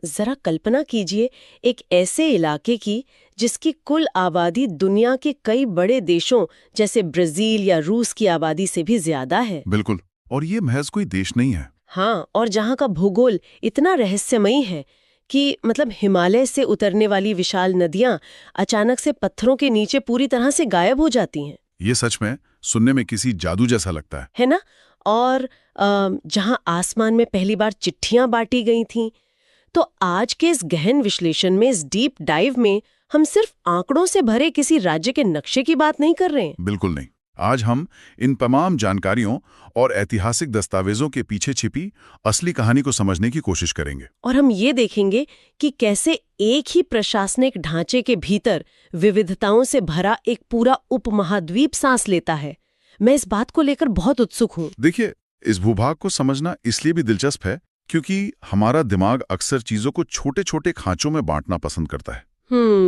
जरा कल्पना कीजिए एक ऐसे इलाके की जिसकी कुल आबादी दुनिया के कई बड़े देशों जैसे ब्राजील या रूस की आबादी से भी ज्यादा है। बिल्कुल। और ये महज कोई देश नहीं है। हाँ, और जहाँ का भूगोल इतना रहस्यमयी है कि मतलब हिमालय से उतरने वाली विशाल नदियां अचानक से पत्थरों के नीचे पूरी तरह से गायब हो जाती हैं। ये सच में सुनने में किसी जादू जैसा लगता है है ना? और जहाँ आसमान में पहली बार चिट्ठियां बांटी गई थीं, तो आज के इस गहन विश्लेषण में, इस डीप डाइव में, हम सिर्फ आंकड़ों से भरे किसी राज्य के नक्शे की बात नहीं कर रहे हैं। बिल्कुल नहीं। आज हम इन तमाम जानकारियों और ऐतिहासिक दस्तावेजों के पीछे छिपी असली कहानी को समझने की कोशिश करेंगे। और हम ये देखेंगे कि कैसे एक ही प्रशासनिक ढांचे के भीतर विविधताओं से भरा एक पूरा उपमहाद्वीप सांस लेता है। मैं इस बात को लेकर बहुत उत्सुक हूँ। देखिए, इस भूभाग को समझना इसलिए भी दिलचस्प है क्योंकि हमारा दिमाग अक्सर चीजों को छोटे छोटे खांचों में बांटना पसंद करता है।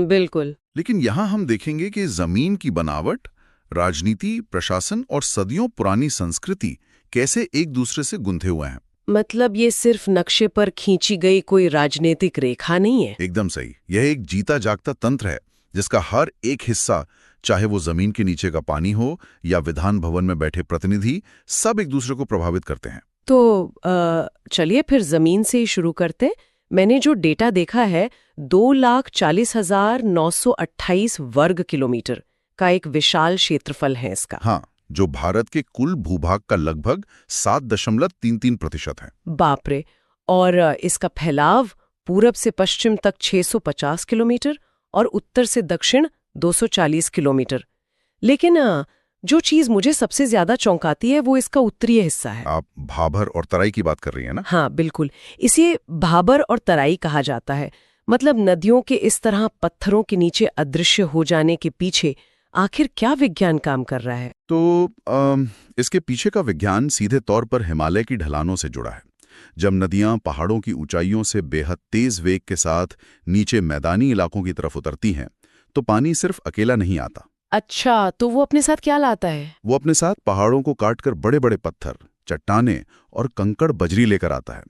बिल्कुल। लेकिन यहाँ हम देखेंगे कि जमीन की बनावट, राजनीति, प्रशासन और सदियों पुरानी संस्कृति कैसे एक दूसरे से गुंथे हुए हैं। मतलब ये सिर्फ नक्शे पर खींची गई कोई राजनीतिक रेखा नहीं है। एकदम सही। यह एक जीता जागता तंत्र है जिसका हर एक हिस्सा, चाहे वो जमीन के नीचे का पानी हो या विधान भवन में बैठे प्रतिनिधि, सब एक दूसरे को प्रभावित करते हैं। तो चलिए फिर जमीन से ही शुरू करते। मैंने जो डेटा देखा है 2,40,928 वर्ग किलोमीटर का एक विशाल क्षेत्रफल है इसका। हाँ, जो भारत के कुल भूभाग का लगभग 7.33% है। बाप रे। और इसका फैलाव पूरब से पश्चिम तक 650 किलोमीटर और उत्तर से दक्षिण 240 किलोमीटर। लेकिन जो चीज मुझे सबसे ज्यादा चौंकाती है वो इसका उत्तरीय हिस्सा है। आप भाबर और तराई की बात कर रही हैं ना? हाँ बिल्कुल। इसे भाबर और तराई कहा जाता है। मतलब नदियों के इस तरह पत्थरों के नीचे अदृश्य हो जाने के पीछे आखिर क्या विज्ञान काम कर रहा है? तो इसके पीछे का विज्ञान सीधे तौर पर हिमालय की ढलानों से जुड़ा है। जब नदियां पहाड़ों की ऊंचाइयों से बेहद तेज वेग के साथ नीचे मैदानी इलाकों की तरफ उतरती हैं, तो पानी सिर्फ अकेला नहीं आता। अच्छा, तो वो अपने साथ क्या लाता है? वो अपने साथ पहाड़ों को काटकर बड़े बड़े पत्थर, चट्टानें और कंकड़ बजरी लेकर आता है।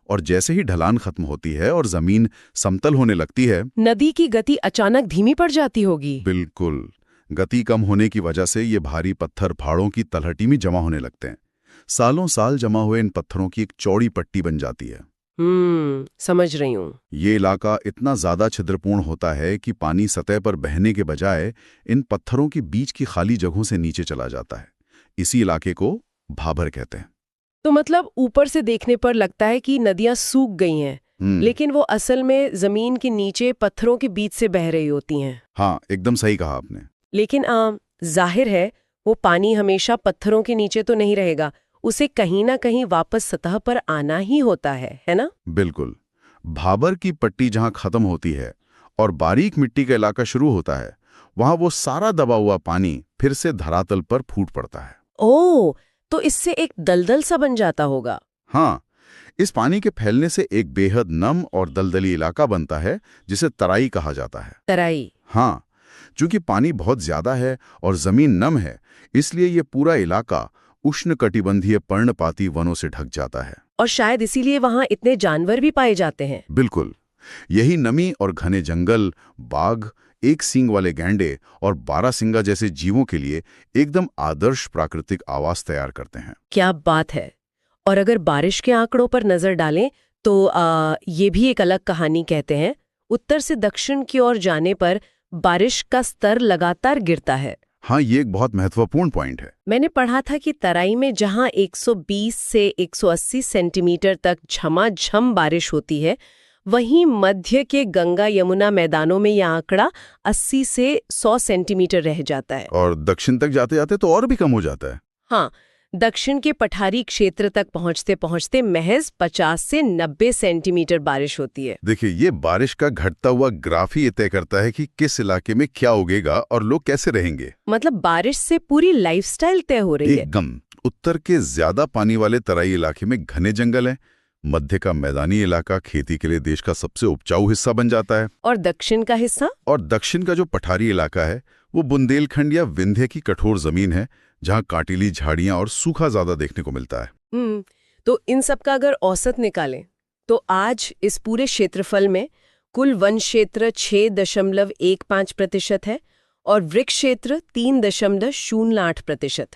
और जैसे ही ढलान खत्म होती है और जमीन समतल होने लगती है, नदी की गति अचानक धीमी पड़ जाती होगी। बिल्कुल। गति कम होने की वजह से ये भारी पत्थर पहाड़ों की तलहटी में जमा होने लगते हैं। सालों साल जमा हुए इन पत्थरों की एक चौड़ी पट्टी बन जाती है। समझ रही हूँ। ये इलाका इतना ज्यादा छिद्रपूर्ण होता है कि पानी सतह पर बहने के बजाय इन पत्थरों के बीच की खाली जगहों से नीचे चला जाता है। इसी इलाके को भाबर कहते हैं। तो मतलब ऊपर से देखने पर लगता है कि नदियां सूख गई हैं, लेकिन वो असल में जमीन के नीचे पत्थरों के बीच से बह रही होती हैं। हाँ, एकदम सही कहा आपने। लेकिन जाहिर है वो पानी हमेशा पत्थरों के नीचे तो नहीं रहेगा, उसे कहीं ना कहीं वापस सतह पर आना ही होता है ना? बिल्कुल। भाबर की पट्टी जहां खत्म होती है और बारीक मिट्टी का इलाका शुरू होता है, वहां वो सारा दबा हुआ पानी फिर से धरातल पर फूट पड़ता है। ओह, तो इससे एक दलदल सा बन जाता होगा। हाँ, इस पानी के फैलने से एक बेहद नम और दलदली इलाका बनता है जिसे तराई कहा जाता है। तराई? हाँ, चूंकि पानी बहुत ज्यादा है और जमीन नम है, इसलिए ये पूरा इलाका उष्णकटिबंधीय पर्णपाती वनों से ढक जाता है। और शायद इसीलिए वहां इतने जानवर भी पाए जाते हैं। बिल्कुल। यही नमी और घने जंगल, बाघ, एक सींग वाले गैंडे और बारहसिंगा जैसे जीवों के लिए एकदम आदर्श प्राकृतिक आवास तैयार करते हैं। क्या बात है। और अगर बारिश के आंकड़ों पर नजर डालें तो ये भी एक अलग कहानी कहते हैं। उत्तर से दक्षिण की ओर जाने पर बारिश का स्तर लगातार गिरता है। हाँ, ये एक बहुत महत्वपूर्ण पॉइंट है। मैंने पढ़ा था कि तराई में जहां 120 से 180 सेंटीमीटर तक झमाझम बारिश होती है, वहीं मध्य के गंगा यमुना मैदानों में यह आंकड़ा 80 से 100 सेंटीमीटर रह जाता है। और दक्षिण तक जाते जाते तो और भी कम हो जाता है। हाँ, दक्षिण के पठारी क्षेत्र तक पहुंचते पहुंचते महज 50 से 90 सेंटीमीटर बारिश होती है। देखिए, ये बारिश का घटता हुआ ग्राफ ही तय करता है कि किस इलाके में क्या उगेगा और लोग कैसे रहेंगे। मतलब बारिश से पूरी लाइफस्टाइल तय हो रही है। एकदम। उत्तर के ज्यादा पानी वाले तराई इलाके में घने जंगल हैं। मध्य का मैदानी इलाका खेती के लिए देश का सबसे उपजाऊ हिस्सा बन जाता है। और दक्षिण का हिस्सा? और दक्षिण का जो पठारी इलाका है वो बुंदेलखंड या विंध्य की कठोर जमीन है, जहां कांटीली झाड़ियां और सूखा ज्यादा देखने को मिलता है। तो इन सब का अगर औसत निकालें तो आज इस पूरे क्षेत्रफल में कुल वन क्षेत्र 6.15% है और वृक्ष क्षेत्र 3.08%।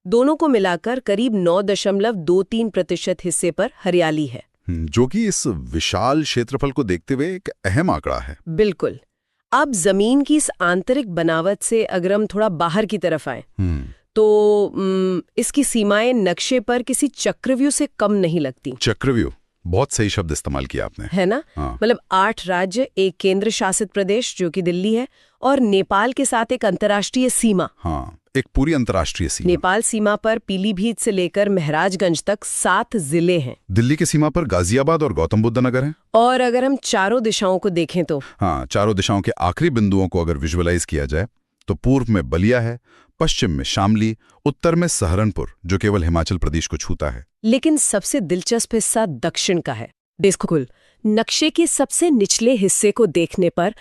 दोनों को मिलाकर करीब 9.23% हिस्से पर हरियाली है, जो कि इस विशाल क्षेत्रफल को देखते हुए एक अहम आंकड़ा है। बिल्कुल। अब जमीन की इस आंतरिक बनावट से अगर हम थोड़ा बाहर की तरफ आए तो इसकी सीमाएं नक्शे पर किसी चक्रव्यूह से कम नहीं लगती। चक्रव्यूह, बहुत सही शब्द इस्तेमाल किया आपने, है ना? हाँ। मतलब 8 राज्य, एक केंद्र शासित प्रदेश जो कि दिल्ली है, और नेपाल के साथ एक अंतर्राष्ट्रीय सीमा। हाँ, एक पूरी अंतर्राष्ट्रीय सीमा। नेपाल सीमा पर पीलीभीत से लेकर महराजगंज तक 7 जिले हैं। दिल्ली की सीमा पर गाजियाबाद और गौतम बुद्ध नगर है। और अगर हम चारों दिशाओं को देखें तो हाँ, चारों दिशाओं के आखिरी बिंदुओं को अगर विजुअलाइज किया जाए तो पूर्व में बलिया है, पश्चिम में शामली, उत्तर में सहारनपुर जो केवल हिमाचल प्रदेश को छूता है। लेकिन सबसे दिलचस्प हिस्सा दक्षिण का है। बिल्कुल, नक्शे के सबसे निचले हिस्से को देखने पर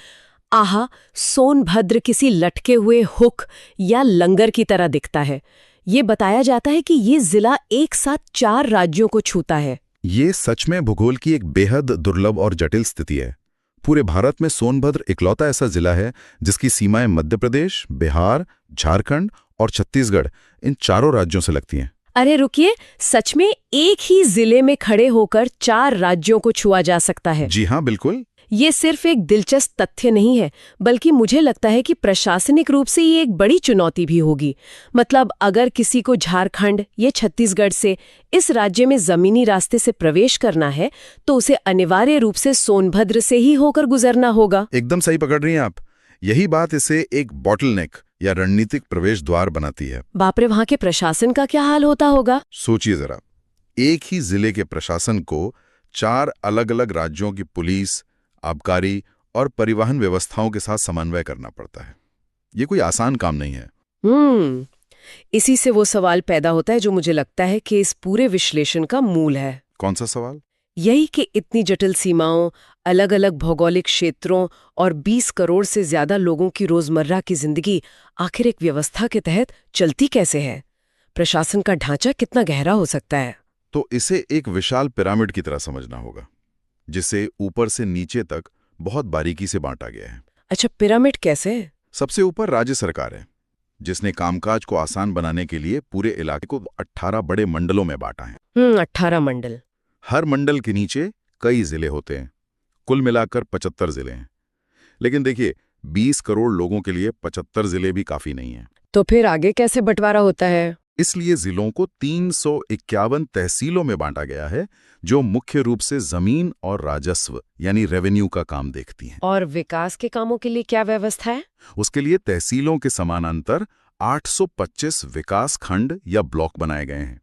आहा, सोनभद्र किसी लटके हुए हुक या लंगर की तरह दिखता है। ये बताया जाता है कि ये जिला एक साथ 4 राज्यों को छूता है। ये सच में भूगोल की एक बेहद दुर्लभ और जटिल स्थिति है। पूरे भारत में सोनभद्र इकलौता ऐसा जिला है जिसकी सीमाएं मध्य प्रदेश, बिहार, झारखंड और छत्तीसगढ़, इन चारों राज्यों से लगती हैं। अरे रुकिए, सच में एक ही जिले में खड़े होकर 4 राज्यों को छुआ जा सकता है? जी हाँ, बिल्कुल। ये सिर्फ एक दिलचस्प तथ्य नहीं है, बल्कि मुझे लगता है कि प्रशासनिक रूप से ये एक बड़ी चुनौती भी होगी। मतलब अगर किसी को झारखंड या छत्तीसगढ़ से इस राज्य में जमीनी रास्ते से प्रवेश करना है तो उसे अनिवार्य रूप से सोनभद्र से ही होकर गुजरना होगा। एकदम सही पकड़ रही हैं आप। यही बात इसे एक बॉटलनेक या रणनीतिक प्रवेश द्वार बनाती है। बाप रे, वहां के प्रशासन का क्या हाल होता होगा? सोचिए जरा, एक ही जिले के प्रशासन को 4 अलग-अलग राज्यों की पुलिस, आबकारी और परिवहन व्यवस्थाओं के साथ समन्वय करना पड़ता है। ये कोई आसान काम नहीं है। इसी से वो सवाल पैदा होता है जो मुझे लगता है कि इस पूरे विश्लेषण का मूल है। कौन सा सवाल? यही कि इतनी जटिल सीमाओं, अलग अलग भौगोलिक क्षेत्रों और 20 करोड़ से ज्यादा लोगों की रोजमर्रा की जिंदगी आखिर एक व्यवस्था के तहत चलती कैसे है? प्रशासन का ढांचा कितना गहरा हो सकता है? तो इसे एक विशाल पिरामिड की तरह समझना होगा, जिसे ऊपर से नीचे तक बहुत बारीकी से बांटा गया है। अच्छा, पिरामिड कैसे? सबसे ऊपर राज्य सरकार है, जिसने कामकाज को आसान बनाने के लिए पूरे इलाके को 18 बड़े मंडलों में बांटा है। 18 मंडल। हर मंडल के नीचे कई जिले होते हैं। कुल मिलाकर 75 जिले हैं। लेकिन देखिए, 20 करोड़ लोगों के लिए 75 जिले भी काफी नहीं है। तो फिर आगे कैसे बंटवारा होता है? इसलिए जिलों को 351 तहसीलों में बांटा गया है, जो मुख्य रूप से जमीन और राजस्व यानी रेवेन्यू का काम देखती हैं। और विकास के कामों के लिए क्या व्यवस्था है? उसके लिए तहसीलों के समानांतर 825 विकास खंड या ब्लॉक बनाए गए हैं।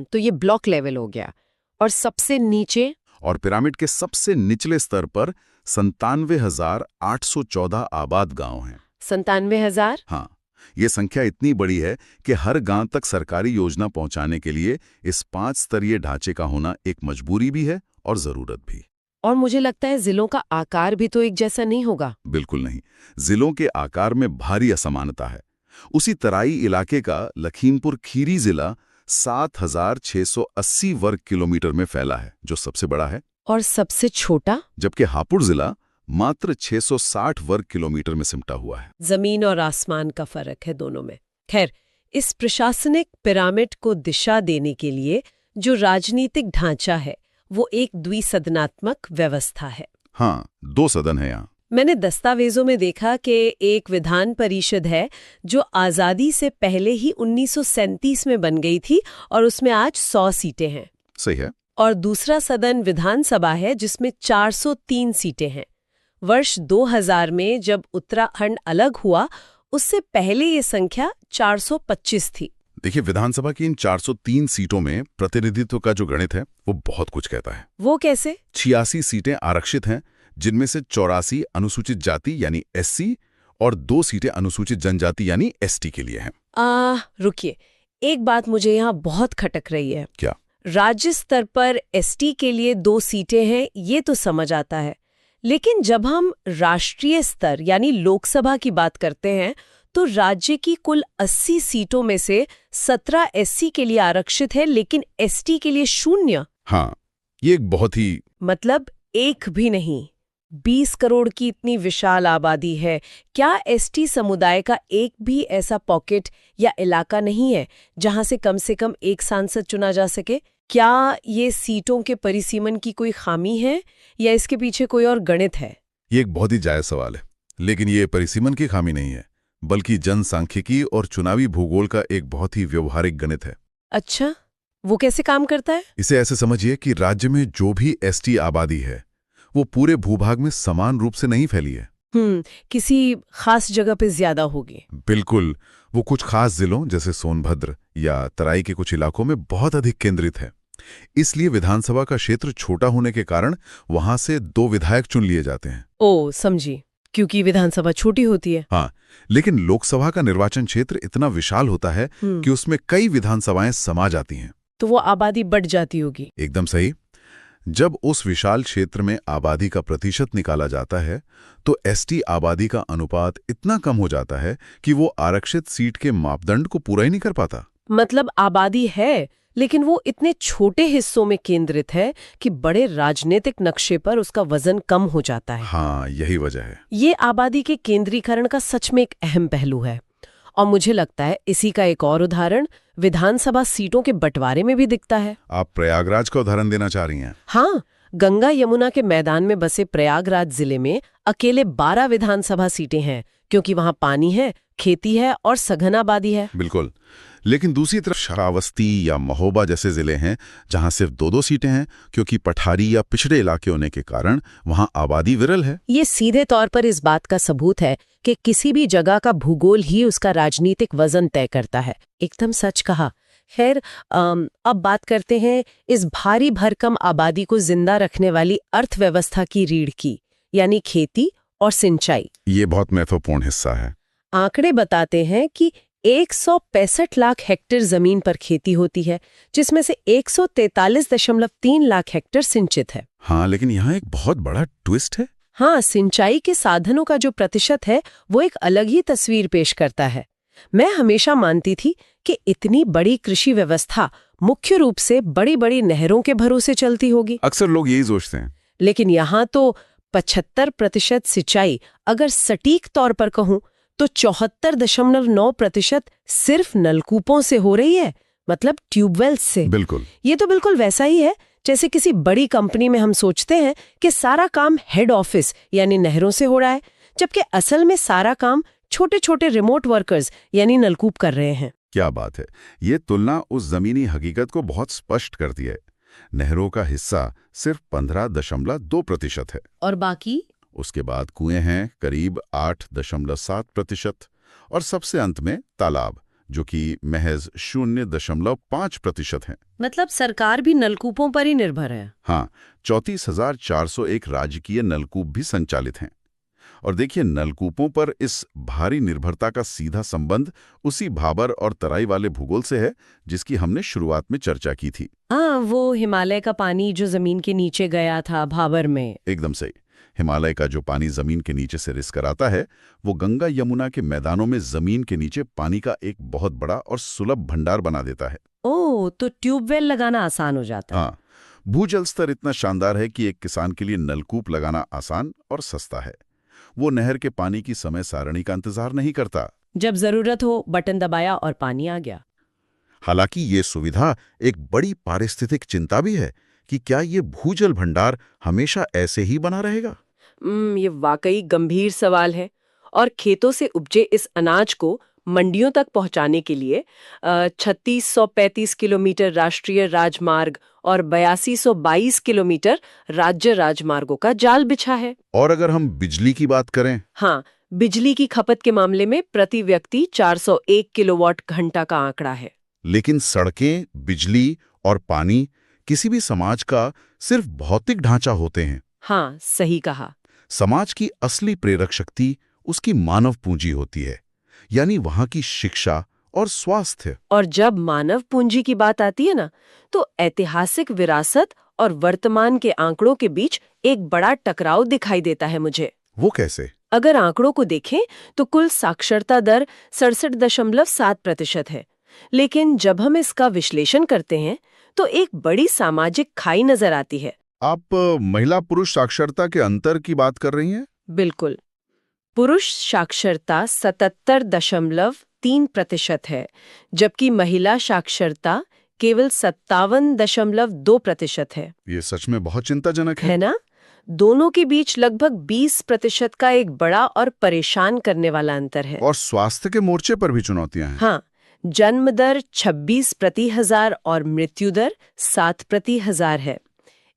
तो ये ब्लॉक लेवल हो गया। और सबसे नीचे? और पिरामिड के सबसे निचले स्तर पर 97,814 आबाद गांव हैं। 97,000? हाँ, ये संख्या इतनी बड़ी है कि हर गांव तक सरकारी योजना पहुंचाने के लिए इस 5 स्तरीय ढांचे का होना एक मजबूरी भी है और जरूरत भी। और मुझे लगता है जिलों का आकार भी तो एक जैसा नहीं होगा। बिल्कुल नहीं, जिलों के आकार में भारी असमानता है। उसी तराई इलाके का लखीमपुर खीरी जिला 7,680 वर्ग किलोमीटर में फैला है, जो सबसे बड़ा है। और सबसे छोटा? जबकि हापुड़ जिला मात्र 660 वर्ग किलोमीटर में सिमटा हुआ है। जमीन और आसमान का फर्क है दोनों में। खैर, इस प्रशासनिक पिरामिड को दिशा देने के लिए जो राजनीतिक ढांचा है वो एक द्विसदनात्मक व्यवस्था है। हाँ, 2 सदन है यहाँ। मैंने दस्तावेजों में देखा कि एक विधान परिषद है जो आज़ादी से पहले ही 1937 में बन गई थी और उसमें आज 100 सीटें हैं। सही है। और दूसरा सदन विधानसभा है जिसमें 403 सीटें हैं। वर्ष 2000 में जब उत्तराखंड अलग हुआ उससे पहले ये संख्या 425 थी। देखिए, विधानसभा की इन 403 सीटों में प्रतिनिधित्व का जो गणित है वो बहुत कुछ कहता है। वो कैसे? 86 सीटें आरक्षित हैं, जिनमें से 84 अनुसूचित जाति यानी एससी और 2 सीटें अनुसूचित जनजाति यानी एसटी के लिए हैं। रुकिए, एक बात मुझे यहाँ बहुत खटक रही है। क्या? राज्य स्तर पर एसटी के लिए 2 सीटें हैं, ये तो समझ आता है, लेकिन जब हम राष्ट्रीय स्तर यानी लोकसभा की बात करते हैं तो राज्य की कुल 80 सीटों में से 17 एससी के लिए आरक्षित है, लेकिन एसटी के लिए 0। हाँ, ये एक बहुत ही मतलब एक भी नहीं, 20 करोड़ की इतनी विशाल आबादी है। क्या एसटी समुदाय का एक भी ऐसा पॉकेट या इलाका नहीं है जहां से कम एक सांसद चुना जा सके? क्या ये सीटों के परिसीमन की कोई खामी है या इसके पीछे कोई और गणित है? ये एक बहुत ही जायज सवाल है, लेकिन ये परिसीमन की खामी नहीं है, बल्कि जनसांख्यिकी और चुनावी भूगोल का एक बहुत ही व्यवहारिक गणित है। अच्छा, वो कैसे काम करता है? इसे ऐसे समझिए कि राज्य में जो भी एसटी आबादी है वो पूरे भूभाग में समान रूप से नहीं फैली है। किसी खास जगह पे ज्यादा होगी। बिल्कुल, वो कुछ खास जिलों जैसे सोनभद्र या तराई के कुछ इलाकों में बहुत अधिक केंद्रित है। इसलिए विधानसभा का क्षेत्र छोटा होने के कारण वहां से 2 विधायक चुन लिए जाते हैं। ओ, समझी, क्योंकि विधानसभा छोटी होती है। हाँ, लेकिन लोकसभा का निर्वाचन क्षेत्र इतना विशाल होता है कि उसमें कई विधानसभाएं समा जाती हैं। तो वो आबादी बढ़ जाती होगी। एकदम सही। जब उस विशाल क्षेत्र में आबादी का प्रतिशत निकाला जाता है तो एसटी आबादी का अनुपात इतना कम हो जाता है कि वो आरक्षित सीट के मापदंड को पूरा ही नहीं कर पाता। मतलब आबादी है, लेकिन वो इतने छोटे हिस्सों में केंद्रित है कि बड़े राजनीतिक नक्शे पर उसका वजन कम हो जाता है। हाँ, यही वजह है। ये आबादी के केंद्रीकरण का सच में एक अहम पहलू है। और मुझे लगता है इसी का एक और उदाहरण विधानसभा सीटों के बंटवारे में भी दिखता है। आप प्रयागराज का उदाहरण देना चाह रही हैं? हाँ, गंगा यमुना के मैदान में बसे प्रयागराज जिले में अकेले 12 विधानसभा सीटें हैं, क्योंकि वहां पानी है, खेती है और सघन आबादी है। बिल्कुल, लेकिन दूसरी तरफ श्रावस्ती या महोबा जैसे जिले हैं जहां सिर्फ 2-2 सीटें हैं, क्योंकि पठारी या पिछड़े इलाके होने के कारण वहां आबादी विरल है। ये सीधे तौर पर इस बात का सबूत है कि किसी भी जगह का भूगोल ही उसका राजनीतिक वजन तय करता है। एकदम सच कहा। खैर, अब बात करते हैं इस भारी भरकम आबादी को जिंदा रखने वाली अर्थव्यवस्था की रीढ़ की, यानी खेती और सिंचाई। ये बहुत महत्वपूर्ण हिस्सा है। आंकड़े बताते हैं कि 165 लाख हेक्टेयर जमीन पर खेती होती है, जिसमें से 143.3 लाख हेक्टेयर सिंचित है। हाँ, लेकिन यहाँ एक बहुत बड़ा ट्विस्ट है। हाँ, सिंचाई के साधनों का जो प्रतिशत है वो एक अलग ही तस्वीर पेश करता है। मैं हमेशा मानती थी कि इतनी बड़ी कृषि व्यवस्था मुख्य रूप से बड़ी बड़ी नहरों के भरोसे चलती होगी। अक्सर लोग यही सोचते हैं। लेकिन यहाँ तो 75% सिंचाई, अगर सटीक तौर पर कहूँ तो 74.9% सिर्फ नलकूपों से हो रही है, मतलब ट्यूबवेल्स से। बिल्कुल, ये तो बिल्कुल वैसा ही है जैसे किसी बड़ी कंपनी में हम सोचते हैं कि सारा काम हेड ऑफिस यानी नहरों से हो रहा है, जबकि असल में सारा काम छोटे छोटे रिमोट वर्कर्स यानी नलकूप कर रहे हैं। क्या बात है। ये तुलना उस जमीनी हकीकत को बहुत स्पष्ट करती है। नहरों का हिस्सा सिर्फ 15.2% है और बाकी उसके बाद कुएं हैं करीब 8.7% और सबसे अंत में तालाब, जो कि महज 0.5% हैं। मतलब सरकार भी नलकूपों पर ही निर्भर है। हाँ, 34,401 राजकीय नलकूप भी संचालित हैं। और देखिए, नलकूपों पर इस भारी निर्भरता का सीधा संबंध उसी भाबर और तराई वाले भूगोल से है जिसकी हमने शुरुआत में चर्चा की थी। हाँ, वो हिमालय का पानी जो जमीन के नीचे गया था भाबर में। एकदम सही। हिमालय का जो पानी जमीन के नीचे से रिस कर आता है वो गंगा यमुना के मैदानों में जमीन के नीचे पानी का एक बहुत बड़ा और सुलभ भंडार बना देता है। ओह, तो ट्यूबवेल लगाना आसान हो जाता है। हाँ, भूजल स्तर इतना शानदार है कि एक किसान के लिए नलकूप लगाना आसान और सस्ता है। वो नहर के पानी की समय सारणी का इंतजार नहीं करता। जब जरूरत हो बटन दबाया और पानी आ गया। हालांकि ये सुविधा एक बड़ी पारिस्थितिक चिंता भी है कि क्या ये भूजल भंडार हमेशा ऐसे ही बना रहेगा? ये वाकई गंभीर सवाल है। और खेतों से उपजे इस अनाज को मंडियों तक पहुंचाने के लिए 3635 किलोमीटर राष्ट्रीय राजमार्ग और 8222 किलोमीटर राज्य राजमार्गों का जाल बिछा है। और अगर हम बिजली की बात करें? हाँ, बिजली की खपत के मामले में प्रति व्यक्ति 401 किलोवाट घंटा का आंकड़ा है। लेकिन सड़कें, बिजली और पानी किसी भी समाज का सिर्फ भौतिक ढांचा होते हैं। हाँ, सही कहा। समाज की असली प्रेरक शक्ति उसकी मानव पूंजी होती है, यानी वहां की शिक्षा और स्वास्थ्य। और जब मानव पूंजी की बात आती है ना, तो ऐतिहासिक विरासत और वर्तमान के आंकड़ों के बीच एक बड़ा टकराव दिखाई देता है मुझे। वो कैसे? अगर आंकड़ों को देखें तो कुल साक्षरता दर 67.7% है, लेकिन जब हम इसका विश्लेषण करते हैं तो एक बड़ी सामाजिक खाई नजर आती है। आप महिला पुरुष साक्षरता के अंतर की बात कर रही हैं? बिल्कुल। पुरुष साक्षरता 77.3% है, जबकि महिला साक्षरता केवल 57.2% है। ये सच में बहुत चिंताजनक है ना? दोनों के बीच लगभग 20% का एक बड़ा और परेशान करने वाला अंतर है। और स्वास्थ्य के मोर्चे पर भी चुनौतियां हैं। हाँ, जन्म दर 26 प्रति हजार और मृत्यु दर 7 प्रति हजार है।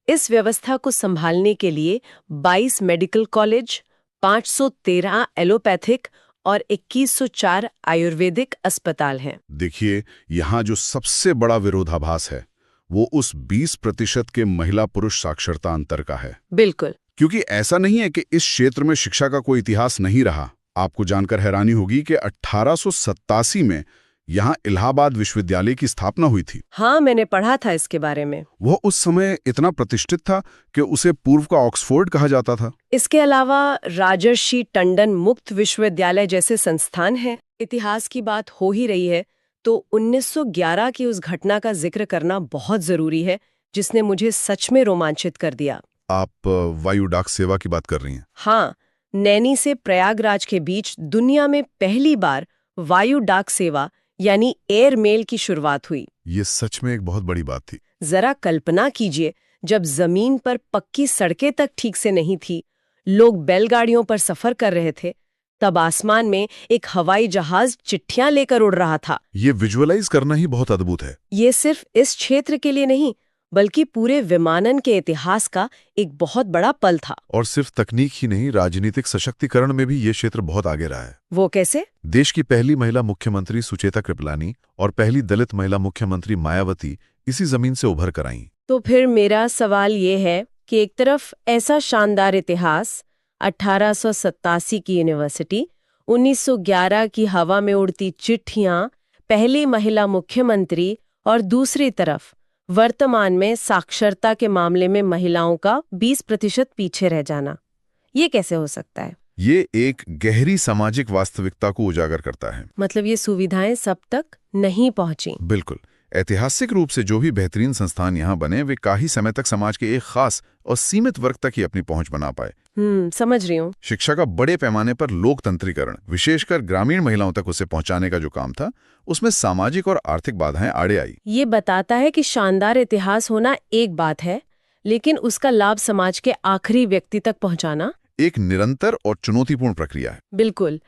इस व्यवस्था को संभालने के लिए 22 मेडिकल कॉलेज, 513 एलोपैथिक और 2104 आयुर्वेदिक अस्पताल हैं। देखिए, यहाँ जो सबसे बड़ा विरोधाभास है वो उस 20% के महिला पुरुष साक्षरता अंतर का है। बिल्कुल। क्योंकि ऐसा नहीं है कि इस क्षेत्र में शिक्षा का कोई इतिहास नहीं रहा। आपको जानकर हैरानी होगी कि 1887 में यहाँ इलाहाबाद विश्वविद्यालय की स्थापना हुई थी। हाँ, मैंने पढ़ा था इसके बारे में। वह उस समय इतना प्रतिष्ठित था कि उसे पूर्व का ऑक्सफोर्ड कहा जाता था। इसके अलावा राजर्षि टंडन मुक्त विश्वविद्यालय जैसे संस्थान हैं। इतिहास की बात हो ही रही है तो 1911 की उस घटना का जिक्र करना बहुत जरूरी है, जिसने मुझे सच में रोमांचित कर दिया। आप वायु डाक सेवा की बात कर रही हैं? हाँ, नैनी से प्रयागराज के बीच दुनिया में पहली बार वायु डाक सेवा यानी एयर मेल की शुरुआत हुई। ये सच में एक बहुत बड़ी बात थी। जरा कल्पना कीजिए, जब जमीन पर पक्की सड़कें तक ठीक से नहीं थी, लोग बैलगाड़ियों पर सफर कर रहे थे, तब आसमान में एक हवाई जहाज चिट्ठियां लेकर उड़ रहा था। ये विजुअलाइज करना ही बहुत अद्भुत है। ये सिर्फ इस क्षेत्र के लिए नहीं, बल्कि पूरे विमानन के इतिहास का एक बहुत बड़ा पल था। और सिर्फ तकनीक ही नहीं, राजनीतिक सशक्तिकरण में भी ये क्षेत्र बहुत आगे रहा है। वो कैसे? देश की पहली महिला मुख्यमंत्री सुचेता कृपलानी और पहली दलित महिला मुख्यमंत्री मायावती इसी जमीन से उभर कर आईं। तो फिर मेरा सवाल ये है कि एक तरफ ऐसा शानदार इतिहास, 1887 की यूनिवर्सिटी, 1911 की हवा में उड़ती चिट्ठियां, पहली महिला मुख्यमंत्री, और दूसरी तरफ वर्तमान में साक्षरता के मामले में महिलाओं का 20% पीछे रह जाना। ये कैसे हो सकता है? ये एक गहरी सामाजिक वास्तविकता को उजागर करता है। मतलब ये सुविधाएं सब तक नहीं पहुंची। बिल्कुल। ऐतिहासिक रूप से जो भी बेहतरीन संस्थान यहाँ बने, वे काफी समय तक समाज के एक खास और सीमित वर्ग तक ही अपनी पहुंच बना पाए। समझ रही हूँ। शिक्षा का बड़े पैमाने पर लोकतंत्रीकरण, विशेषकर ग्रामीण महिलाओं तक उसे पहुंचाने का जो काम था, उसमें सामाजिक और आर्थिक बाधाएं आड़े आई। ये बताता है कि शानदार इतिहास होना एक बात है, लेकिन उसका लाभ समाज के आखिरी व्यक्ति तक पहुंचाना एक निरंतर और चुनौतीपूर्ण प्रक्रिया है। बिल्कुल।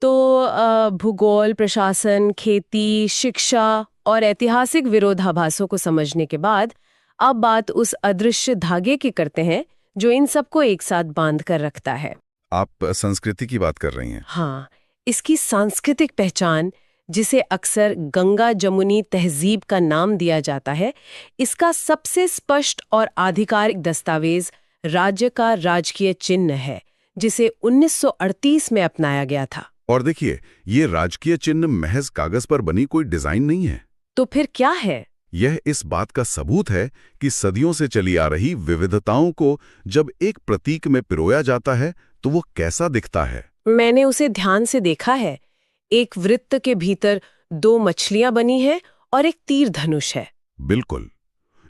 तो भूगोल, प्रशासन, खेती, शिक्षा और ऐतिहासिक विरोधाभासों को समझने के बाद अब बात उस अदृश्य धागे की करते हैं जो इन सबको एक साथ बांध कर रखता है। आप संस्कृति की बात कर रही हैं? हाँ, इसकी सांस्कृतिक पहचान, जिसे अक्सर गंगा जमुनी तहजीब का नाम दिया जाता है, इसका सबसे स्पष्ट और आधिकारिक दस्तावेज राज्य का राजकीय चिन्ह है, जिसे 1938 में अपनाया गया था। और देखिए, ये राजकीय चिन्ह महज कागज पर बनी कोई डिजाइन नहीं है। तो फिर क्या है? यह इस बात का सबूत है कि सदियों से चली आ रही विविधताओं को जब एक प्रतीक में पिरोया जाता है तो वो कैसा दिखता है। मैंने उसे ध्यान से देखा है। एक वृत्त के भीतर 2 मछलियां बनी हैं और एक तीर धनुष है। बिल्कुल।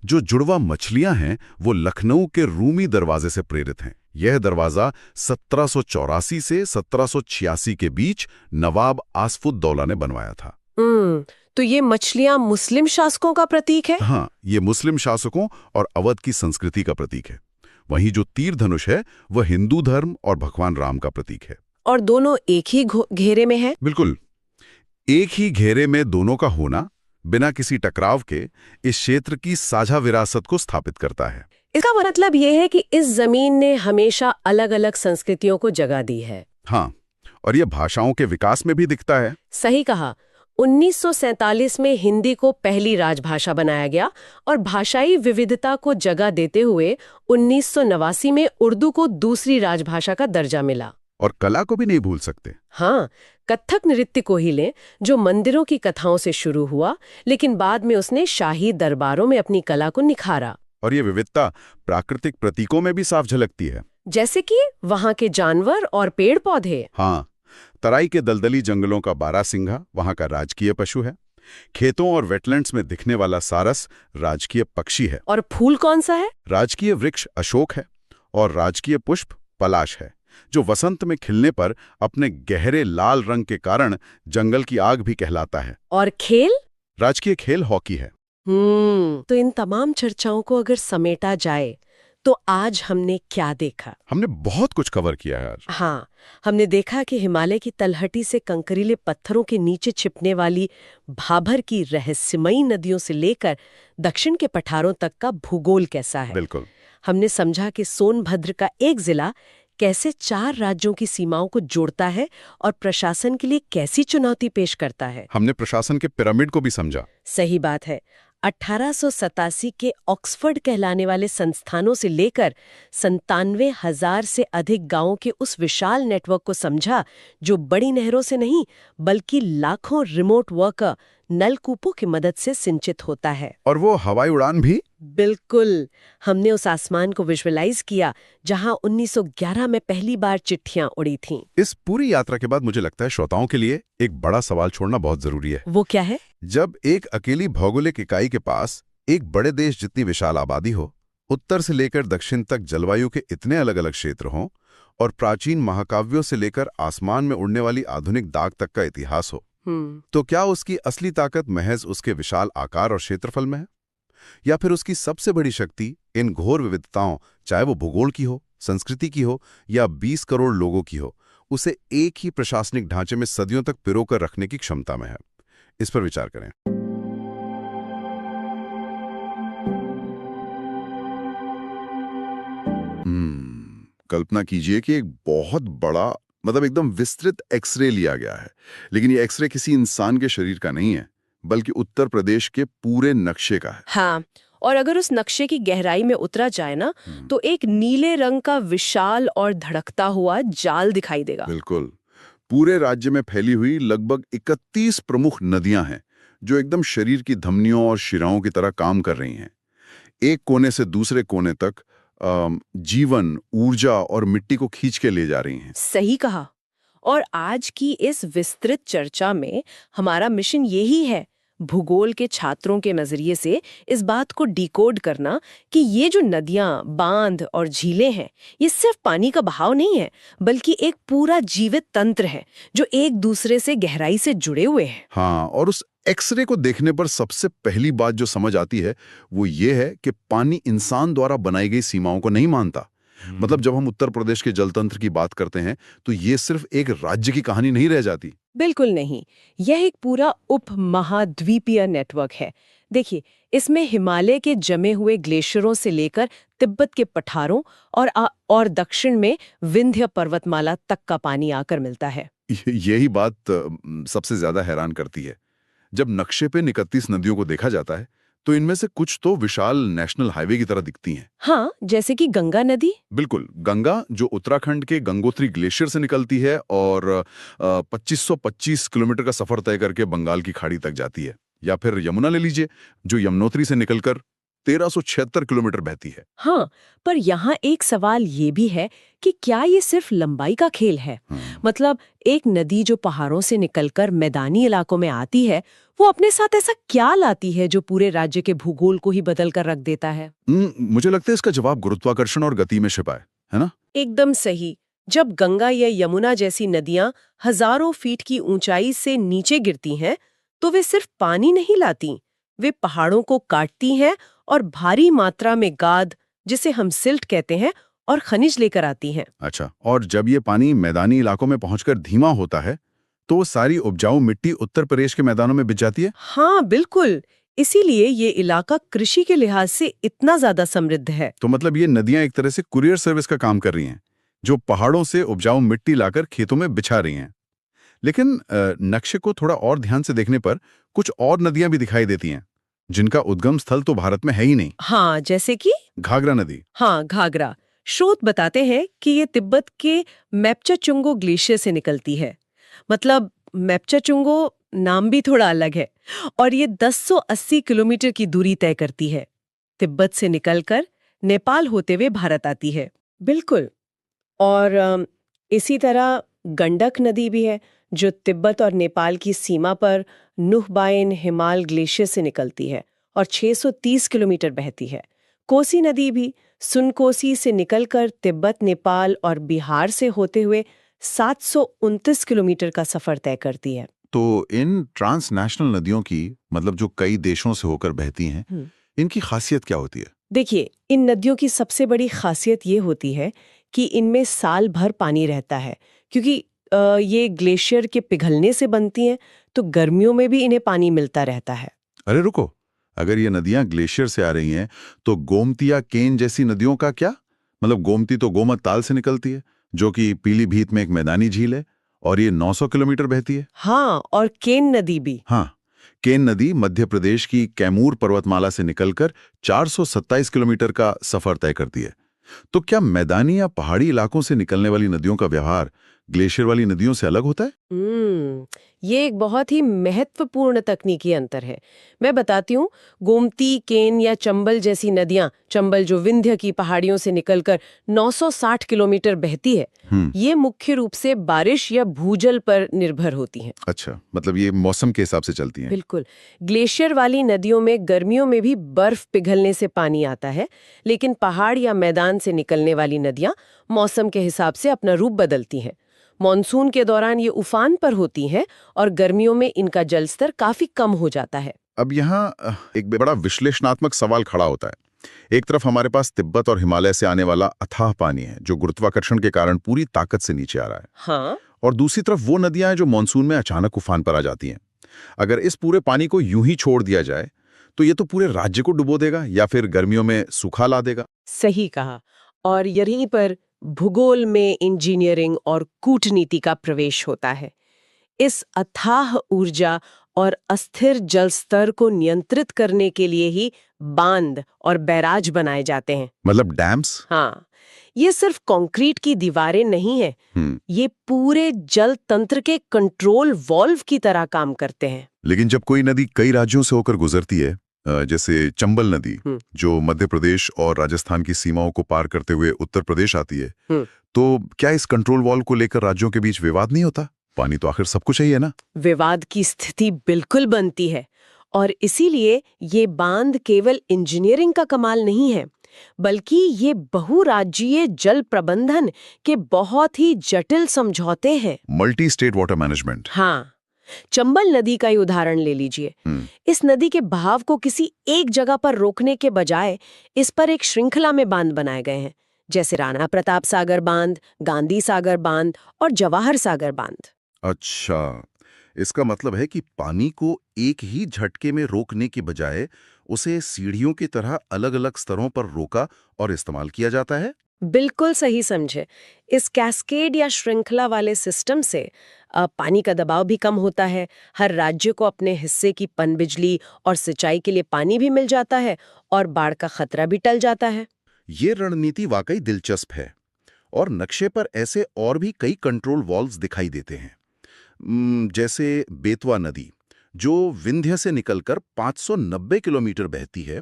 जो जुड़वा मछलियां हैं वो लखनऊ के रूमी दरवाजे से प्रेरित हैं। यह दरवाजा 1784 से 1786 के बीच नवाब आसफुद्दौला ने बनवाया था। तो ये मछलियां मुस्लिम शासकों का प्रतीक है? हाँ, ये मुस्लिम शासकों और अवध की संस्कृति का प्रतीक है। वहीं जो तीर धनुष है वह हिंदू धर्म और भगवान राम का प्रतीक है। और दोनों एक ही घेरे में है? बिल्कुल। एक ही घेरे में दोनों का होना बिना किसी टकराव के इस क्षेत्र की साझा विरासत को स्थापित करता है। इसका मतलब यह है कि इस जमीन ने हमेशा अलग अलग संस्कृतियों को जगह दी है। हाँ, और यह भाषाओं के विकास में भी दिखता है। सही कहा। 1947 में हिंदी को पहली राजभाषा बनाया गया और भाषाई विविधता को जगह देते हुए 1989 में उर्दू को दूसरी राजभाषा का दर्जा मिला। और कला को भी नहीं भूल सकते। हाँ, कथक नृत्य को ही लें, जो मंदिरों की कथाओं से शुरू हुआ, लेकिन बाद में उसने शाही दरबारों में अपनी कला को निखारा। और ये विविधता प्राकृतिक प्रतीकों में भी साफ झलकती है, जैसे कि वहाँ के जानवर और पेड़ पौधे। हाँ, तराई के दलदली जंगलों का बारासिंघा वहाँ का राजकीय पशु है। खेतों और वेटलैंड्स में दिखने वाला सारस राजकीय पक्षी है। और फूल कौन सा है? राजकीय वृक्ष अशोक है और राजकीय पुष्प पलाश है, जो वसंत में खिलने पर अपने गहरे लाल रंग के कारण जंगल की आग भी कहलाता है। और खेल? राजकीय खेल हॉकी है। तो इन तमाम चर्चाओं को अगर समेटा जाए तो आज हमने क्या देखा? हमने बहुत कुछ कवर किया है आज। हाँ, हमने देखा कि हिमालय की तलहटी से कंकरीले पत्थरों के नीचे छिपने वाली भाभर की रहस्यमयी नदियों से लेकर दक्षिण के पठारों तक का भूगोल कैसा है। बिल्कुल। हमने समझा कि सोनभद्र का एक जिला कैसे 4 राज्यों की सीमाओं को जोड़ता है और प्रशासन के लिए कैसी चुनौती पेश करता है। हमने प्रशासन के पिरामिड को भी समझा। सही बात है। 1887 के ऑक्सफोर्ड कहलाने वाले संस्थानों से लेकर 97,000 से अधिक गांवों के उस विशाल नेटवर्क को समझा, जो बड़ी नहरों से नहीं बल्कि लाखों रिमोट वर्कर नलकूपों की मदद से सिंचित होता है। और वो हवाई उड़ान भी। बिल्कुल। हमने उस आसमान को विजुअलाइज किया जहां 1911 में पहली बार चिट्ठियां उड़ी थीं। इस पूरी यात्रा के बाद मुझे लगता है श्रोताओं के लिए एक बड़ा सवाल छोड़ना बहुत जरूरी है। वो क्या है? जब एक अकेली भौगोलिक इकाई के पास एक बड़े देश जितनी विशाल आबादी हो, उत्तर से लेकर दक्षिण तक जलवायु के इतने अलग अलग क्षेत्र हों और प्राचीन महाकाव्यों से लेकर आसमान में उड़ने वाली आधुनिक दाग तक का इतिहास हो, तो क्या उसकी असली ताकत महज उसके विशाल आकार और क्षेत्रफल में है, या फिर उसकी सबसे बड़ी शक्ति इन घोर विविधताओं, चाहे वो भूगोल की हो, संस्कृति की हो या 20 करोड़ लोगों की हो, उसे एक ही प्रशासनिक ढांचे में सदियों तक पिरोकर रखने की क्षमता में है? इस पर विचार करें। कल्पना कीजिए कि एक बहुत बड़ा, मतलब एकदम विस्तृत एक्सरे लिया गया है, लेकिन ये एक्सरे किसी इंसान के शरीर का नहीं है, बल्कि उत्तर प्रदेश के पूरे नक्शे का है। हाँ, और अगर उस नक्शे की गहराई में उतरा जाए ना, तो एक नीले रंग का विशाल और धड़कता हुआ जाल दिखाई देगा। बिल्कुल। पूरे राज्य में फैली हुई लगभग 31 प्रमुख नदियां हैं, जो एकदम शरीर की धमनियों और शिराओं की तरह काम कर रही हैं। एक कोने से दूसरे कोने तक जीवन, ऊर्जा और मिट्टी को खींच के ले जा रही हैं। सही कहा। और आज की इस विस्तृत चर्चा में हमारा मिशन यही है, भूगोल के छात्रों के नजरिए से इस बात को डिकोड करना कि ये जो नदियां, बांध और झीलें हैं, ये सिर्फ पानी का बहाव नहीं है, बल्कि एक पूरा जीवित तंत्र है जो एक दूसरे से गहराई से जुड़े हुए हैं। हाँ, और उस एक्सरे को देखने पर सबसे पहली बात जो समझ आती है वो ये है कि पानी इंसान द्वारा बनाई गई सीमाओं को नहीं मानता। मतलब जब हम उत्तर प्रदेश के जलतंत्र की बात करते हैं तो ये सिर्फ एक राज्य की कहानी नहीं रह जाती। बिल्कुल नहीं, यह एक पूरा उप महाद्वीपीय नेटवर्क है। देखिए, इसमें हिमालय के जमे हुए ग्लेशियरों से लेकर तिब्बत के पठारों और दक्षिण में विंध्य पर्वतमाला तक का पानी आकर मिलता है। यही बात सबसे ज्यादा हैरान करती है। जब नक्शे पे 31 नदियों को देखा जाता है तो इनमें से कुछ तो विशाल नेशनल हाईवे की तरह दिखती हैं। हाँ, जैसे कि गंगा नदी। बिल्कुल, गंगा जो उत्तराखंड के गंगोत्री ग्लेशियर से निकलती है और 2525 किलोमीटर का सफर तय करके बंगाल की खाड़ी तक जाती है। या फिर यमुना ले लीजिए, जो यमुनोत्री से निकलकर 1376 किलोमीटर बहती है। हाँ, पर यहाँ एक सवाल ये भी है कि क्या ये सिर्फ लंबाई का खेल है? मतलब एक नदी जो पहाड़ों से निकलकर मैदानी इलाकों में आती है, वो अपने साथ ऐसा क्या लाती है जो पूरे राज्य के भूगोल को ही बदल कर रख देता है? मुझे लगता है इसका जवाब गुरुत्वाकर्षण और गति में छिपा है ना? एकदम सही। जब गंगा या यमुना जैसी नदियां हजारों फीट की ऊंचाई से नीचे गिरती हैं, तो वे सिर्फ पानी नहीं लाती, वे पहाड़ों को काटती हैं और भारी मात्रा में गाद, जिसे हम सिल्ट कहते हैं, और खनिज लेकर आती हैं। अच्छा, और जब ये पानी मैदानी इलाकों में पहुंचकर धीमा होता है तो सारी उपजाऊ मिट्टी उत्तर प्रदेश के मैदानों में बिछ जाती है? हाँ, बिल्कुल। इसीलिए ये इलाका कृषि के लिहाज से इतना ज्यादा समृद्ध है। तो मतलब ये नदियां एक तरह से कुरियर सर्विस का काम कर रही हैं, जो पहाड़ों से उपजाऊ मिट्टी लाकर खेतों में बिछा रही हैं। लेकिन नक्शे को थोड़ा और ध्यान से देखने पर कुछ और नदियां भी दिखाई देती हैं, जिनका उद्गम स्थल तो भारत में है ही नहीं। हाँ, जैसे कि घाघरा नदी। हाँ, घाघरा। स्रोत बताते हैं कि ये तिब्बत के मेप्चाचुंगो ग्लेशियर से निकलती है। मतलब मेप्चाचुंगो नाम भी थोड़ा अलग है, और ये 1080 किलोमीटर की दूरी तय करती है। तिब्बत से निकलकर नेपाल होते हुए भारत आती है। बिल्कुल। और इसी तरह गंडक नदी भी है, जो तिब्बत और नेपाल की सीमा पर नुहबाइन हिमाल ग्लेशियर से निकलती है और 630 किलोमीटर बहती है। कोसी नदी भी सुनकोसी से निकलकर तिब्बत, नेपाल और बिहार से होते हुए 729 किलोमीटर का सफर तय करती है। तो इन ट्रांसनेशनल नदियों की, मतलब जो कई देशों से होकर बहती हैं, इनकी खासियत क्या होती है? देखिए, इन नदियों की सबसे बड़ी खासियत ये होती है कि इनमें साल भर पानी रहता है, क्योंकि ये ग्लेशियर के पिघलने से बनती हैं, तो गर्मियों में भी इन्हें पानी मिलता रहता है। अरे रुको, अगर ये नदियां ग्लेशियर से आ रही हैं, तो गोमती या केन जैसी नदियों का क्या? मतलब गोमती तो गोमत ताल से निकलती है, जो कि पीलीभीत में एक मैदानी झील है, और ये 900 किलोमीटर बहती है। हाँ, और केन नदी भी। हाँ, केन नदी मध्य प्रदेश की कैमूर पर्वतमाला से निकलकर 427 किलोमीटर का सफर तय करती है। तो क्या मैदानी या पहाड़ी इलाकों से निकलने वाली नदियों का व्यवहार ग्लेशियर वाली नदियों से अलग होता है? ये एक बहुत ही महत्वपूर्ण तकनीकी अंतर है। मैं बताती हूँ। गोमती, केन या चंबल जैसी नदियां, चंबल जो विंध्य की पहाड़ियों से निकलकर 960 किलोमीटर बहती है, ये मुख्य रूप से बारिश या भूजल पर निर्भर होती हैं। अच्छा, मतलब ये मौसम के हिसाब से चलती हैं। बिल्कुल। ग्लेशियर वाली नदियों में गर्मियों में भी बर्फ पिघलने से पानी आता है, लेकिन पहाड़ या मैदान से निकलने वाली नदियां मौसम के हिसाब से अपना रूप बदलती हैं। मॉनसून के दौरान ये उफान पर होती हैं और गर्मियों में इनका जलस्तर काफी कम हो जाता है। अब यहाँ एक बड़ा विश्लेषणात्मक सवाल खड़ा होता है। एक तरफ हमारे पास तिब्बत और हिमालय से आने वाला अथाह पानी है, जो गुरुत्वाकर्षण के कारण पूरी ताकत से नीचे आ रहा है। हाँ। और दूसरी तरफ वो नदियां हैं जो मानसून में अचानक उफान पर आ जाती हैं। अगर इस पूरे पानी को यूं ही छोड़ दिया जाए, तो ये तो पूरे राज्य को डुबो देगा या फिर गर्मियों में सूखा ला देगा। सही कहा। और यहीं पर भूगोल में इंजीनियरिंग और कूटनीति का प्रवेश होता है। इस अथाह ऊर्जा और अस्थिर जल स्तर को नियंत्रित करने के लिए ही बांध और बैराज बनाए जाते हैं। मतलब डैम्स? हाँ, ये सिर्फ कंक्रीट की दीवारें नहीं है, ये पूरे जल तंत्र के कंट्रोल वॉल्व की तरह काम करते हैं। लेकिन जब कोई नदी कई राज्यों से होकर गुजरती है, जैसे चंबल नदी जो मध्य प्रदेश और राजस्थान की सीमाओं को पार करते हुए उत्तर प्रदेश आती है, तो क्या इस कंट्रोल वॉल्व को लेकर राज्यों के बीच विवाद नहीं होता? पानी तो आखिर सबको चाहिए ना। विवाद की स्थिति बिल्कुल बनती है, और इसीलिए ये बांध केवल इंजीनियरिंग का कमाल नहीं है, बल्कि ये बहुराज्यीय जल प्रबंधन के बहुत ही जटिल समझौते हैं। Multi state water management. हाँ, चंबल नदी का ही उदाहरण ले लीजिए। इस नदी के बहाव को किसी एक जगह पर रोकने के बजाय इस पर एक श्रृंखला में बांध बनाए गए हैं, जैसे राणा प्रताप सागर बांध, गांधी सागर बांध और जवाहर सागर बांध। अच्छा, इसका मतलब है कि पानी को एक ही झटके में रोकने के बजाय उसे सीढ़ियों की तरह अलग-अलग स्तरों पर रोका और इस्तेमाल किया जाता है? बिल्कुल सही समझे। इस कैस्केड या श्रृंखला वाले सिस्टम से पानी का दबाव भी कम होता है, हर राज्य को अपने हिस्से की पनबिजली और सिंचाई के लिए पानी भी मिल जाता है और बाढ़ का खतरा भी टल जाता है। ये रणनीति वाकई दिलचस्प है, और नक्शे पर ऐसे और भी कई कंट्रोल वॉल्व्स दिखाई देते हैं। जैसे बेतवा नदी, जो विंध्य से निकलकर 590 किलोमीटर बहती है,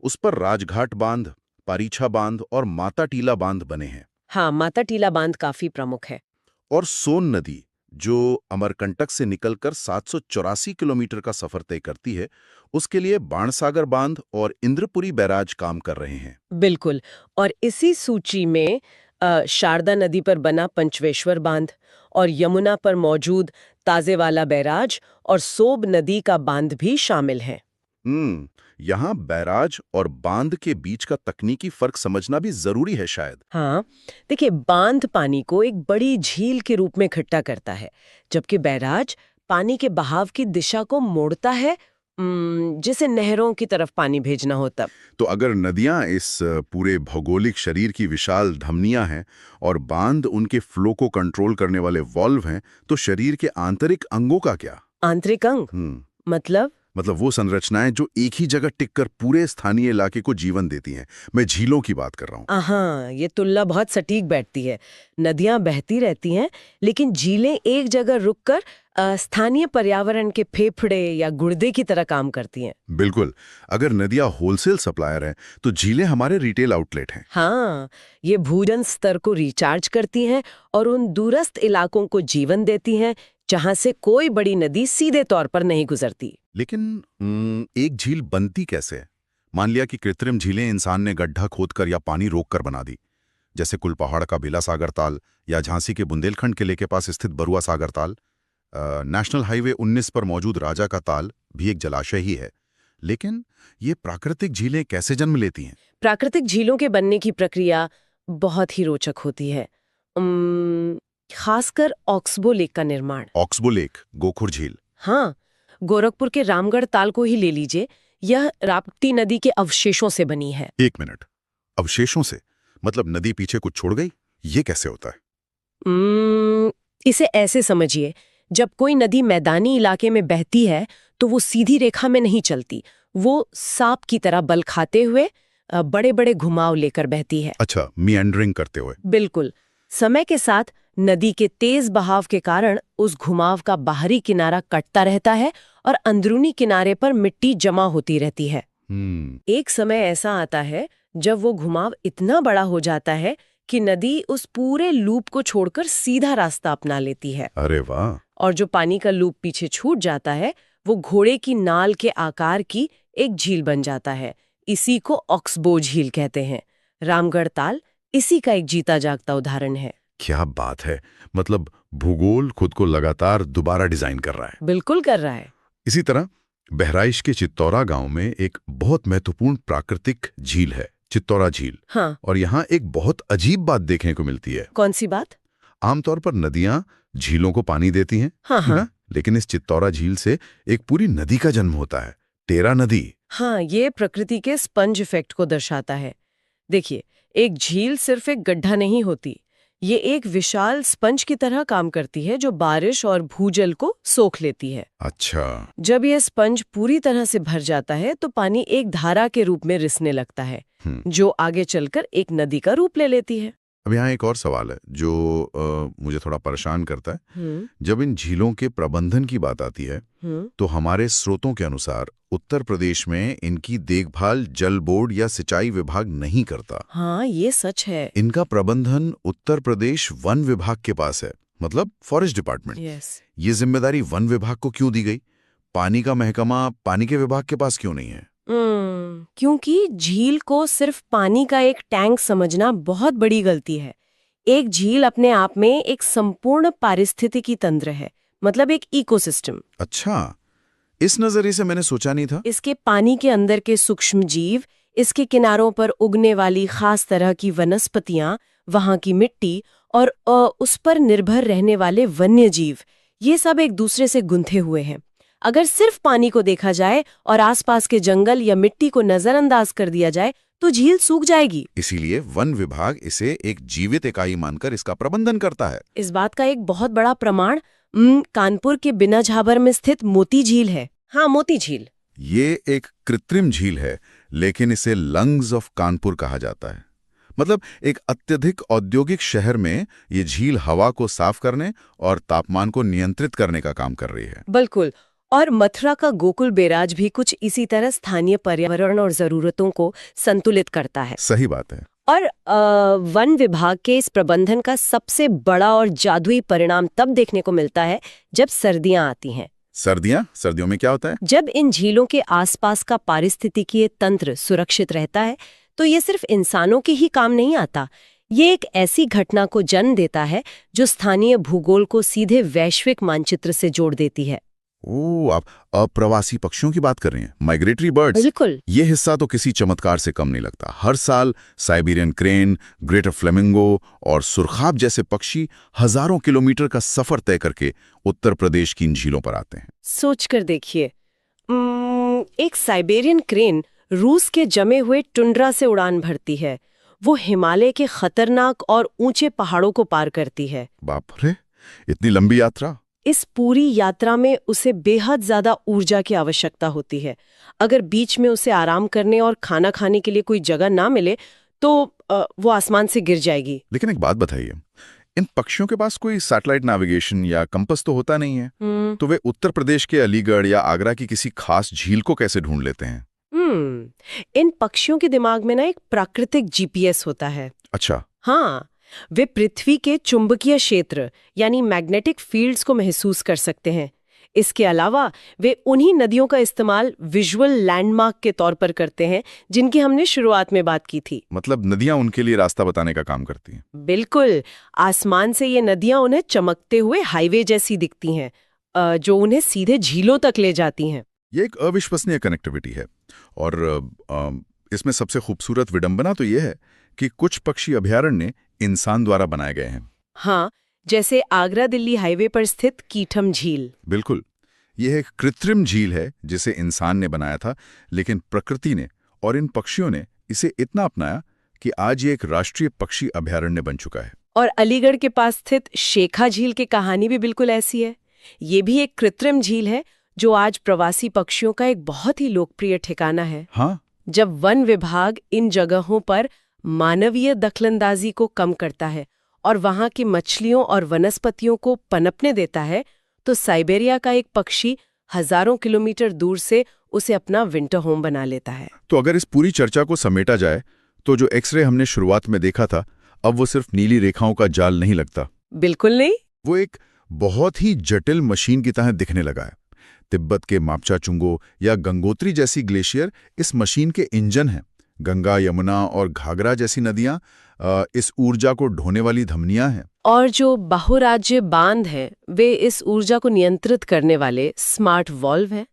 उस पर राजघाट बांध, पारीछा बांध और माता टीला बांध बने हैं। हाँ, माता टीला बांध काफी प्रमुख है। और सोन नदी, जो अमरकंटक से निकलकर 784 किलोमीटर का सफर तय करती है, उसके लिए बाणसागर बांध और इंद्रपुरी बैराज काम कर रहे हैं। बिल्कुल। और इसी सूची में शारदा नदी पर बना पंचवेश्वर बांध और यमुना पर मौजूद ताजेवाला बैराज और सोब नदी का बांध भी शामिल है। यहाँ बैराज और बांध के बीच का तकनीकी फर्क समझना भी जरूरी है शायद। हाँ, देखिए, बांध पानी को एक बड़ी झील के रूप में इकट्ठा करता है, जबकि बैराज पानी के बहाव की दिशा को मोड़ता है, जिसे नहरों की तरफ पानी भेजना हो तब। तो अगर नदियां इस पूरे भौगोलिक शरीर की विशाल धमनियां हैं और बांध उनके फ्लो को कंट्रोल करने वाले वॉल्व हैं, तो शरीर के आंतरिक अंगों का क्या? आंतरिक अंग? मतलब वो संरचनाएं जो एक ही जगह टिककर पूरे स्थानीय इलाके को जीवन देती हैं। मैं झीलों की बात कर रहा हूँ। हाँ, ये तुलना बहुत सटीक बैठती है। नदियां बहती रहती हैं, लेकिन झीलें एक जगह रुककर स्थानीय पर्यावरण के फेफड़े या गुर्दे की तरह काम करती हैं। बिल्कुल। अगर नदियां होलसेल सप्लायर हैं, तो झीलें हमारे रिटेल आउटलेट हैं। हाँ, ये भूजल स्तर को रिचार्ज करती हैं और उन दूरस्थ इलाकों को जीवन देती हैं जहां से कोई बड़ी नदी सीधे तौर पर नहीं गुजरती। लेकिन एक झील बनती कैसे है? मान लिया कि कृत्रिम झीलें इंसान ने गड्ढा खोदकर या पानी रोककर बना दी, जैसे कुलपहाड़ का बिला सागर ताल या झांसी के बुंदेलखंड किले के पास स्थित बरुआ सागर ताल। नेशनल हाईवे 19 पर मौजूद राजा का ताल भी एक जलाशय ही है। लेकिन ये प्राकृतिक झीलें कैसे जन्म लेती हैं? प्राकृतिक झीलों के बनने की प्रक्रिया बहुत ही रोचक होती है। खासकर ऑक्सबो लेक का निर्माण। ऑक्सबो लेक, गोखुर झील। हाँ, गोरखपुर के रामगढ़ ताल को ही ले लीजिए, यह राप्ती नदी के अवशेषों से बनी है। एक मिनट, अवशेषों से मतलब नदी पीछे कुछ छोड़ गई? ये कैसे होता है? इसे ऐसे समझिए, जब कोई नदी मैदानी इलाके में बहती है तो वो सीधी रेखा में नहीं चलती, वो सांप की तरह बल खाते हुए बड़े बड़े घुमाव लेकर बहती है। अच्छा, मिएंडरिंग करते हुए। बिल्कुल। समय के साथ नदी के तेज बहाव के कारण उस घुमाव का बाहरी किनारा कटता रहता है और अंदरूनी किनारे पर मिट्टी जमा होती रहती है। एक समय ऐसा आता है जब वो घुमाव इतना बड़ा हो जाता है कि नदी उस पूरे लूप को छोड़कर सीधा रास्ता अपना लेती है। अरे वाह! और जो पानी का लूप पीछे छूट जाता है वो घोड़े की नाल के आकार की एक झील बन जाता है। इसी को ऑक्सबो झील कहते हैं। रामगढ़ ताल इसी का एक जीता जागता उदाहरण है। क्या बात है! मतलब भूगोल खुद को लगातार दोबारा डिजाइन कर रहा है। बिल्कुल कर रहा है। इसी तरह बहराइच के चित्तौरा गांव में एक बहुत महत्वपूर्ण प्राकृतिक झील है, चित्तौरा झील। हाँ। और यहाँ एक बहुत अजीब बात देखने को मिलती है। कौन सी बात? आमतौर पर नदियां झीलों को पानी देती हैं, हाँ, है ना? लेकिन इस चित्तौरा झील से एक पूरी नदी का जन्म होता है, टेरा नदी। हाँ, ये प्रकृति के स्पंज इफेक्ट को दर्शाता है। देखिए, एक झील सिर्फ एक गड्ढा नहीं होती, ये एक विशाल स्पंज की तरह काम करती है जो बारिश और भूजल को सोख लेती है। अच्छा। जब यह स्पंज पूरी तरह से भर जाता है तो पानी एक धारा के रूप में रिसने लगता है, जो आगे चलकर एक नदी का रूप ले लेती है। अब यहाँ एक और सवाल है जो मुझे थोड़ा परेशान करता है। जब इन झीलों के प्रबंधन की बात आती है तो हमारे स्रोतों के अनुसार उत्तर प्रदेश में इनकी देखभाल जल बोर्ड या सिंचाई विभाग नहीं करता। हाँ, ये सच है। इनका प्रबंधन उत्तर प्रदेश वन विभाग के पास है, मतलब फॉरेस्ट डिपार्टमेंट। ये जिम्मेदारी वन विभाग को क्यों दी गई? पानी का महकमा पानी के विभाग के पास क्यों नहीं है? क्योंकि झील को सिर्फ पानी का एक टैंक समझना बहुत बड़ी गलती है। एक झील अपने आप में एक संपूर्ण पारिस्थितिकी तंत्र है, मतलब एक इकोसिस्टम। अच्छा, इस नजरिए से मैंने सोचा नहीं था। इसके पानी के अंदर के सूक्ष्म जीव, इसके किनारों पर उगने वाली खास तरह की वनस्पतियां, वहां की मिट्टी और उस पर निर्भर रहने वाले वन्य जीव, ये सब एक दूसरे से गुंथे हुए हैं। अगर सिर्फ पानी को देखा जाए और आसपास के जंगल या मिट्टी को नजरअंदाज कर दिया जाए तो झील सूख जाएगी। इसीलिए वन विभाग इसे एक जीवित इकाई मानकर इसका प्रबंधन करता है। इस बात का एक बहुत बड़ा प्रमाण कानपुर के बिना झाबर में स्थित मोती झील है। हाँ, मोती झील। ये एक कृत्रिम झील है, लेकिन इसे लंग्स ऑफ कानपुर कहा जाता है। मतलब एक अत्यधिक औद्योगिक शहर में ये झील हवा को साफ करने और तापमान को नियंत्रित करने का काम कर रही है। बिल्कुल। और मथुरा का गोकुल बैराज भी कुछ इसी तरह स्थानीय पर्यावरण और जरूरतों को संतुलित करता है। सही बात है। और वन विभाग के इस प्रबंधन का सबसे बड़ा और जादुई परिणाम तब देखने को मिलता है जब सर्दियां आती हैं। सर्दियों में क्या होता है? जब इन झीलों के आसपास का पारिस्थितिकीय तंत्र सुरक्षित रहता है तो ये सिर्फ इंसानों के ही काम नहीं आता, ये एक ऐसी घटना को जन्म देता है जो स्थानीय भूगोल को सीधे वैश्विक मानचित्र से जोड़ देती है। ओह, आप अप्रवासी पक्षियों की बात कर रही हैं, माइग्रेटरी बर्ड्स। बिल्कुल। ये हिस्सा तो किसी चमत्कार से कम नहीं लगता। हर साल साइबेरियन क्रेन, ग्रेटर फ्लेमिंगो और सुरखाब जैसे पक्षी हजारों किलोमीटर का सफर तय करके उत्तर प्रदेश की इन झीलों पर आते हैं। सोचकर देखिए, एक साइबेरियन क्रेन रूस के जमे हुए टुंड्रा से उड़ान भरती है। वो हिमालय के खतरनाक और ऊंचे पहाड़ों को पार करती है। बाप रे, इतनी लंबी यात्रा! इस पूरी यात्रा में उसे बेहद ज्यादा ऊर्जा की आवश्यकता होती है। अगर बीच में उसे आराम करने और खाना खाने के लिए कोई जगह ना मिले तो वो आसमान से गिर जाएगी। लेकिन एक बात बताइए, इन पक्षियों के पास कोई सैटेलाइट नेविगेशन या कंपास तो होता नहीं है, तो वे उत्तर प्रदेश के अलीगढ़ या आगरा की किसी खास झील को कैसे ढूंढ लेते हैं? इन पक्षियों के दिमाग में ना एक प्राकृतिक जीपीएस होता है। अच्छा। हाँ, वे पृथ्वी के चुंबकीय क्षेत्र यानी मैग्नेटिक फील्ड्स को महसूस कर सकते हैं। इसके अलावा वे उन्हीं नदियों का इस्तेमाल विजुअल लैंडमार्क के तौर पर करते हैं जिनकी हमने शुरुआत में बात की थी। मतलब नदियां उनके लिए रास्ता बताने का काम करती हैं। बिल्कुल, आसमान से ये नदियां उन्हें चमकते हुए हाईवे जैसी दिखती हैं, जो उन्हें सीधे झीलों तक ले जाती हैं। ये एक अविश्वसनीय कनेक्टिविटी है और इसमें सबसे खूबसूरत विडंबना तो ये है कि कुछ पक्षी अभयारण्य इंसान द्वारा बनाए गए हैं। हाँ, जैसे आगरा दिल्ली हाईवे पर स्थित कीठम झील। बिल्कुल, यह एक कृत्रिम झील है जिसे इंसान ने बनाया था, लेकिन प्रकृति ने और इन पक्षियों ने इसे इतना अपनाया कि आज ये एक राष्ट्रीय पक्षी अभयारण्य बन चुका है। और अलीगढ़ के पास स्थित शेखा झील की कहानी भी बिल्कुल ऐसी है। ये भी एक कृत्रिम झील है जो आज प्रवासी पक्षियों का एक बहुत ही लोकप्रिय ठिकाना है। हाँ, जब वन विभाग इन जगहों पर मानवीय दखलंदाजी को कम करता है और वहां की मछलियों और वनस्पतियों को पनपने देता है, तो साइबेरिया का एक पक्षी हजारों किलोमीटर दूर से उसे अपना विंटर होम बना लेता है। तो अगर इस पूरी चर्चा को समेटा जाए तो जो एक्सरे हमने शुरुआत में देखा था, अब वो सिर्फ नीली रेखाओं का जाल नहीं लगता। बिल्कुल नहीं। वो एक बहुत ही जटिल मशीन की तरह दिखने लगा है। तिब्बत के मापचा चुंगो या गंगोत्री जैसी ग्लेशियर इस मशीन के इंजन हैं। गंगा, यमुना और घाघरा जैसी नदियां इस ऊर्जा को ढोने वाली धमनियां हैं। और जो बहुराज्य बांध हैं, वे इस ऊर्जा को नियंत्रित करने वाले स्मार्ट वॉल्व हैं,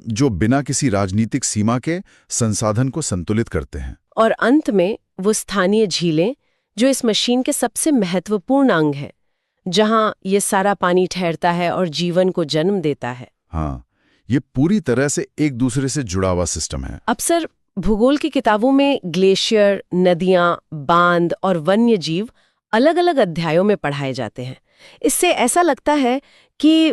जो बिना किसी राजनीतिक सीमा के संसाधन को संतुलित करते हैं। और अंत में वो स्थानीय झीलें जो इस मशीन के सबसे महत्वपूर्ण अंग हैं, जहां ये सारा पानी ठहरता है और जीवन को जन्म देता है। हाँ, ये पूरी तरह से एक दूसरे से जुड़ा हुआ सिस्टम है। अक्सर भूगोल की किताबों में ग्लेशियर, नदियां, बांध और वन्य जीव अलग-अलग अध्यायों में पढ़ाए जाते हैं। इससे ऐसा लगता है कि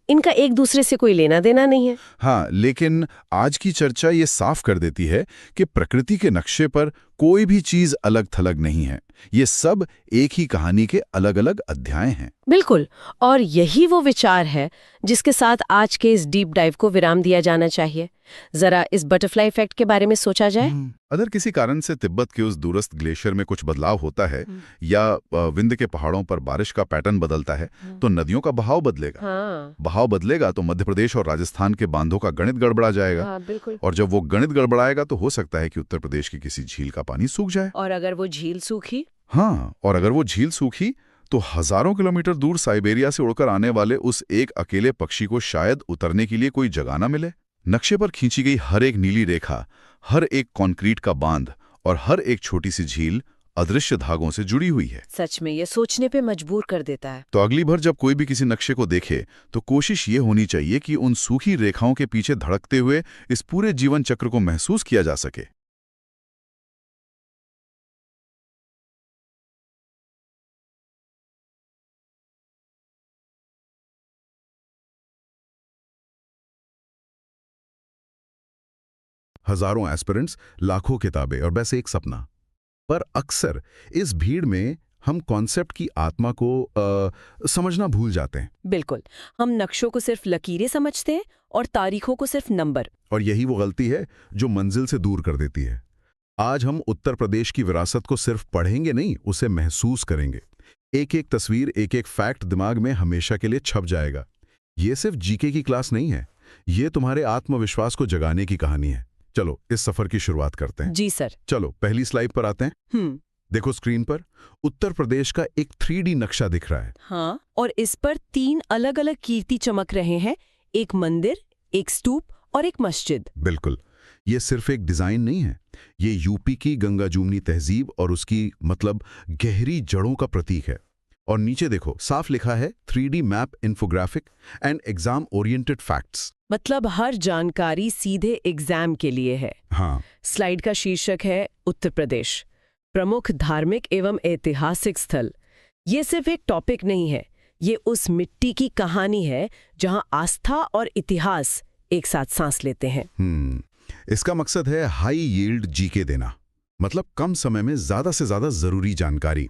इनका एक दूसरे से कोई लेना देना नहीं है। हाँ, लेकिन आज की चर्चा ये साफ कर देती है कि प्रकृति के नक्शे पर कोई भी चीज अलग थलग नहीं है। ये सब एक ही कहानी के अलग अलग अध्याय हैं। बिल्कुल, और यही वो विचार है जिसके साथ आज के इस डीप डाइव को विराम दिया जाना चाहिए। जरा इस बटरफ्लाई इफेक्ट के बारे में सोचा जाए। अगर किसी कारण से तिब्बत के उस दूरस्थ ग्लेशियर में कुछ बदलाव होता है या विंध्य के पहाड़ों पर बारिश का पैटर्न बदलता है, तो नदियों का बहाव बदलेगा। बहाव बदलेगा तो मध्य प्रदेश और राजस्थान के बांधों का गणित गड़बड़ा जाएगा। बिल्कुल। और जब वो गणित गड़बड़ाएगा तो हो सकता है कि उत्तर प्रदेश की किसी झील का पानी सूख जाए। और अगर वो झील सूखी? हाँ, और अगर वो झील सूखी तो हजारों किलोमीटर दूर साइबेरिया से उड़कर आने वाले उस एक अकेले पक्षी को शायद उतरने के लिए कोई जगह न मिले। नक्शे पर खींची गई हर एक नीली रेखा, हर एक कंक्रीट का बांध और हर एक छोटी सी झील अदृश्य धागों से जुड़ी हुई है। सच में ये सोचने पे मजबूर कर देता है। तो अगली बार जब कोई भी किसी नक्शे को देखे तो कोशिश ये होनी चाहिए कि उन सूखी रेखाओं के पीछे धड़कते हुए इस पूरे जीवन चक्र को महसूस किया जा सके। हजारों एस्पिरेंट्स, लाखों किताबें और बस एक सपना। पर अक्सर इस भीड़ में हम कॉन्सेप्ट की आत्मा को समझना भूल जाते हैं। बिल्कुल, हम नक्शों को सिर्फ लकीरें समझते हैं और तारीखों को सिर्फ नंबर। और यही वो गलती है जो मंजिल से दूर कर देती है। आज हम उत्तर प्रदेश की विरासत को सिर्फ पढ़ेंगे नहीं, उसे महसूस करेंगे। एक एक तस्वीर, एक एक फैक्ट दिमाग में हमेशा के लिए छप जाएगा। ये सिर्फ जीके की क्लास नहीं है, ये तुम्हारे आत्मविश्वास को जगाने की कहानी है। चलो इस सफर की शुरुआत करते हैं। जी सर। चलो पहली स्लाइड पर आते हैं। देखो स्क्रीन पर उत्तर प्रदेश का एक 3D नक्शा दिख रहा है। हाँ, और इस पर 3 अलग-अलग कीर्ति चमक रहे हैं, एक मंदिर, एक स्तूप और एक मस्जिद। बिल्कुल, ये सिर्फ एक डिजाइन नहीं है, ये यूपी की गंगा जमुनी तहजीब और उसकी मतलब गहरी जड़ों का प्रतीक है। और नीचे देखो, साफ लिखा है 3D map, infographic and exam oriented facts. मतलब हर जानकारी सीधे एग्जाम के लिए है। हाँ। स्लाइड का शीर्षक है उत्तर प्रदेश, प्रमुख धार्मिक एवं ऐतिहासिक स्थल। ये सिर्फ एक टॉपिक नहीं है, ये उस मिट्टी की कहानी है जहां आस्था और इतिहास एक साथ सांस लेते हैं। इसका मकसद है हाई यील्ड जीके देना, मतलब कम समय में ज्यादा से ज्यादा जरूरी जानकारी।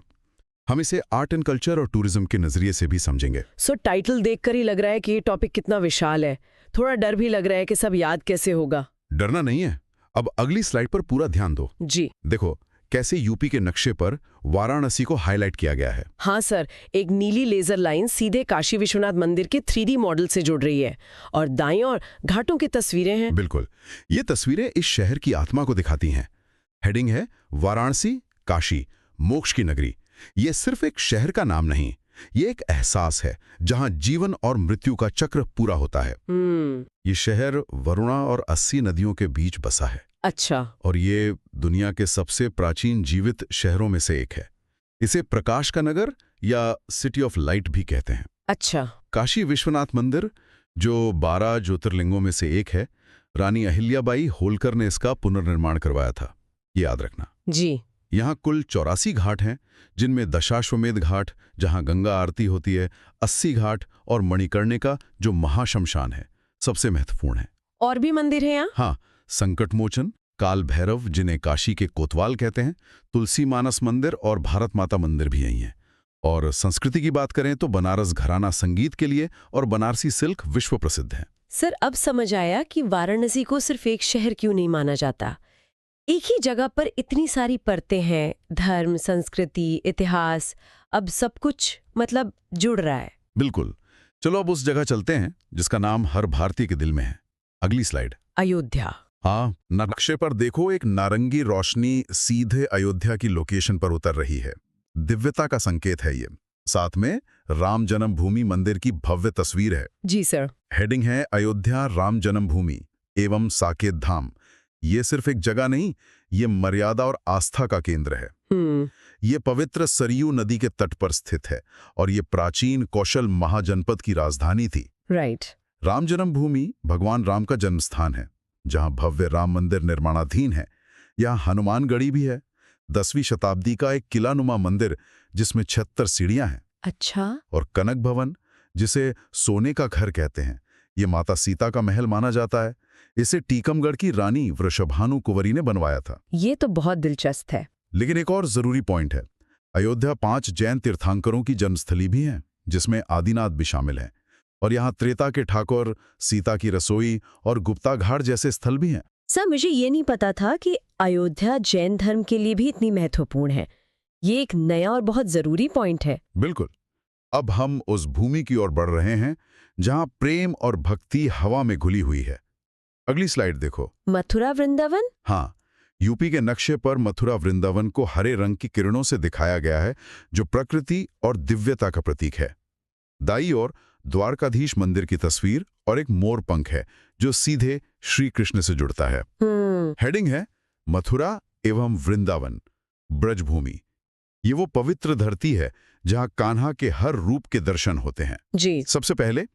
हम इसे आर्ट एंड कल्चर और टूरिज्म के नजरिए से भी समझेंगे। सो टाइटल देखकर ही लग रहा है कि ये टॉपिक कितना विशाल है। थोड़ा डर भी लग रहा है कि सब याद कैसे होगा। डरना नहीं है, अब अगली स्लाइड पर पूरा ध्यान दो। जी। देखो, कैसे यूपी के नक्शे पर वाराणसी को हाईलाइट किया गया है। हाँ सर, एक नीली लेजर लाइन सीधे काशी विश्वनाथ मंदिर के 3D मॉडल से जुड़ रही है और दाईं ओर घाटों की तस्वीरें हैं। बिल्कुल, ये तस्वीरें इस शहर की आत्मा को दिखाती हैं। हेडिंग है वाराणसी, काशी, मोक्ष की नगरी। ये सिर्फ एक शहर का नाम नहीं, ये एक एहसास है जहां जीवन और मृत्यु का चक्र पूरा होता है। ये शहर वरुणा और 80 नदियों के बीच बसा है। अच्छा। और ये दुनिया के सबसे प्राचीन जीवित शहरों में से एक है। इसे प्रकाश का नगर या सिटी ऑफ लाइट भी कहते हैं। अच्छा। काशी विश्वनाथ मंदिर, जो 12 ज्योतिर्लिंगों में से एक है, रानी अहिल्याबाई होलकर ने इसका पुनर्निर्माण करवाया था, ये याद रखना जी। यहाँ कुल 84 घाट हैं, जिनमें दशाश्वमेध घाट जहां गंगा आरती होती है, 80 घाट और मणिकर्णिका जो महाशमशान है, सबसे महत्वपूर्ण है। और भी मंदिर हैं यहाँ? हाँ, संकटमोचन, काल भैरव जिन्हें काशी के कोतवाल कहते हैं, तुलसी मानस मंदिर और भारत माता मंदिर भी यही हैं। और संस्कृति की बात करें तो बनारस घराना संगीत के लिए और बनारसी सिल्क विश्व प्रसिद्ध है। सर, अब समझ आया कि वाराणसी को सिर्फ एक शहर क्यों नहीं माना जाता। एक ही जगह पर इतनी सारी परतें हैं, धर्म, संस्कृति, इतिहास, अब सब कुछ मतलब जुड़ रहा है। बिल्कुल। चलो अब उस जगह चलते हैं जिसका नाम हर भारतीय के दिल में है। अगली स्लाइड। अयोध्या। हाँ, नक्शे पर देखो, एक नारंगी रोशनी सीधे अयोध्या की लोकेशन पर उतर रही है। दिव्यता का संकेत है ये। साथ में राम जन्मभूमि मंदिर की भव्य तस्वीर है। जी सर। हेडिंग है अयोध्या राम जन्मभूमि एवं साकेत धाम। ये सिर्फ एक जगह नहीं, ये मर्यादा और आस्था का केंद्र है। ये पवित्र सरयू नदी के तट पर स्थित है और ये प्राचीन कौशल महाजनपद की राजधानी थी। राइट। राम जन्मभूमि भगवान राम का जन्मस्थान है, जहां भव्य राम मंदिर निर्माणाधीन है। यहाँ हनुमानगढ़ी भी है, 10वीं शताब्दी का एक किलानुमा मंदिर जिसमें 76 सीढ़ियां हैं। अच्छा। और कनक भवन, जिसे सोने का घर कहते हैं, ये माता सीता का महल माना जाता है। इसे टीकमगढ़ की रानी वृषभानु कुंवरी ने बनवाया था। ये तो बहुत दिलचस्प है। लेकिन एक और जरूरी पॉइंट है, अयोध्या 5 जैन तीर्थंकरों की जन्मस्थली भी है, जिसमें आदिनाथ भी शामिल हैं। और यहाँ त्रेता के ठाकुर, सीता की रसोई और गुप्ता घाट जैसे स्थल भी हैं। सर, मुझे ये नहीं पता था कि अयोध्या जैन धर्म के लिए भी इतनी महत्वपूर्ण है। ये एक नया और बहुत जरूरी पॉइंट है। बिल्कुल। अब हम उस भूमि की ओर बढ़ रहे हैं जहां प्रेम और भक्ति हवा में घुली हुई है। अगली स्लाइड देखो। मथुरा वृंदावन। हाँ, यूपी के नक्शे पर मथुरा वृंदावन को हरे रंग की किरणों से दिखाया गया है, जो प्रकृति और दिव्यता का प्रतीक है। दाईं ओर द्वारकाधीश मंदिर की तस्वीर और एक मोर पंख है जो सीधे श्री कृष्ण से जुड़ता है। हेडिंग है मथुरा एवं वृंदावन, ब्रजभूमि। ये वो पवित्र धरती है जहां कान्हा के हर रूप के दर्शन होते हैं। जी। सबसे पहले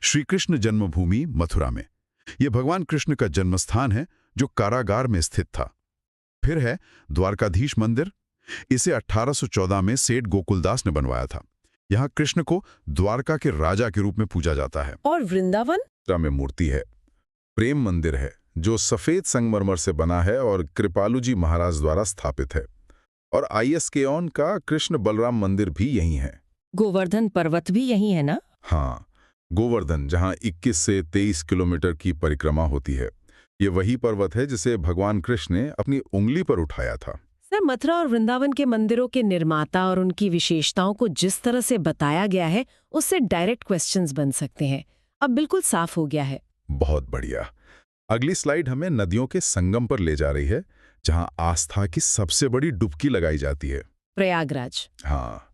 श्री कृष्ण जन्मभूमि मथुरा में। ये भगवान कृष्ण का जन्मस्थान है जो कारागार में स्थित था। फिर है द्वारकाधीश मंदिर। इसे 1814 में सेठ गोकुलदास ने बनवाया था। यहाँ कृष्ण को द्वारका के राजा के रूप में पूजा जाता है। और वृंदावन में मूर्ति है, प्रेम मंदिर है जो सफेद संगमरमर से बना है और कृपालू जी महाराज द्वारा स्थापित है। और ISKCON का कृष्ण बलराम मंदिर भी यही है। गोवर्धन पर्वत भी यही है ना? हाँ, गोवर्धन, जहाँ 21 से 23 किलोमीटर की परिक्रमा होती है। ये वही पर्वत है जिसे भगवान कृष्ण ने अपनी उंगली पर उठाया था। सर, मथुरा और वृंदावन के मंदिरों के निर्माता और उनकी विशेषताओं को जिस तरह से बताया गया है, उससे डायरेक्ट क्वेश्चंस बन सकते हैं। अब बिल्कुल साफ हो गया है। बहुत बढ़िया। अगली स्लाइड हमें नदियों के संगम पर ले जा रही है, जहां आस्था की सबसे बड़ी डुबकी लगाई जाती है। प्रयागराज। हाँ,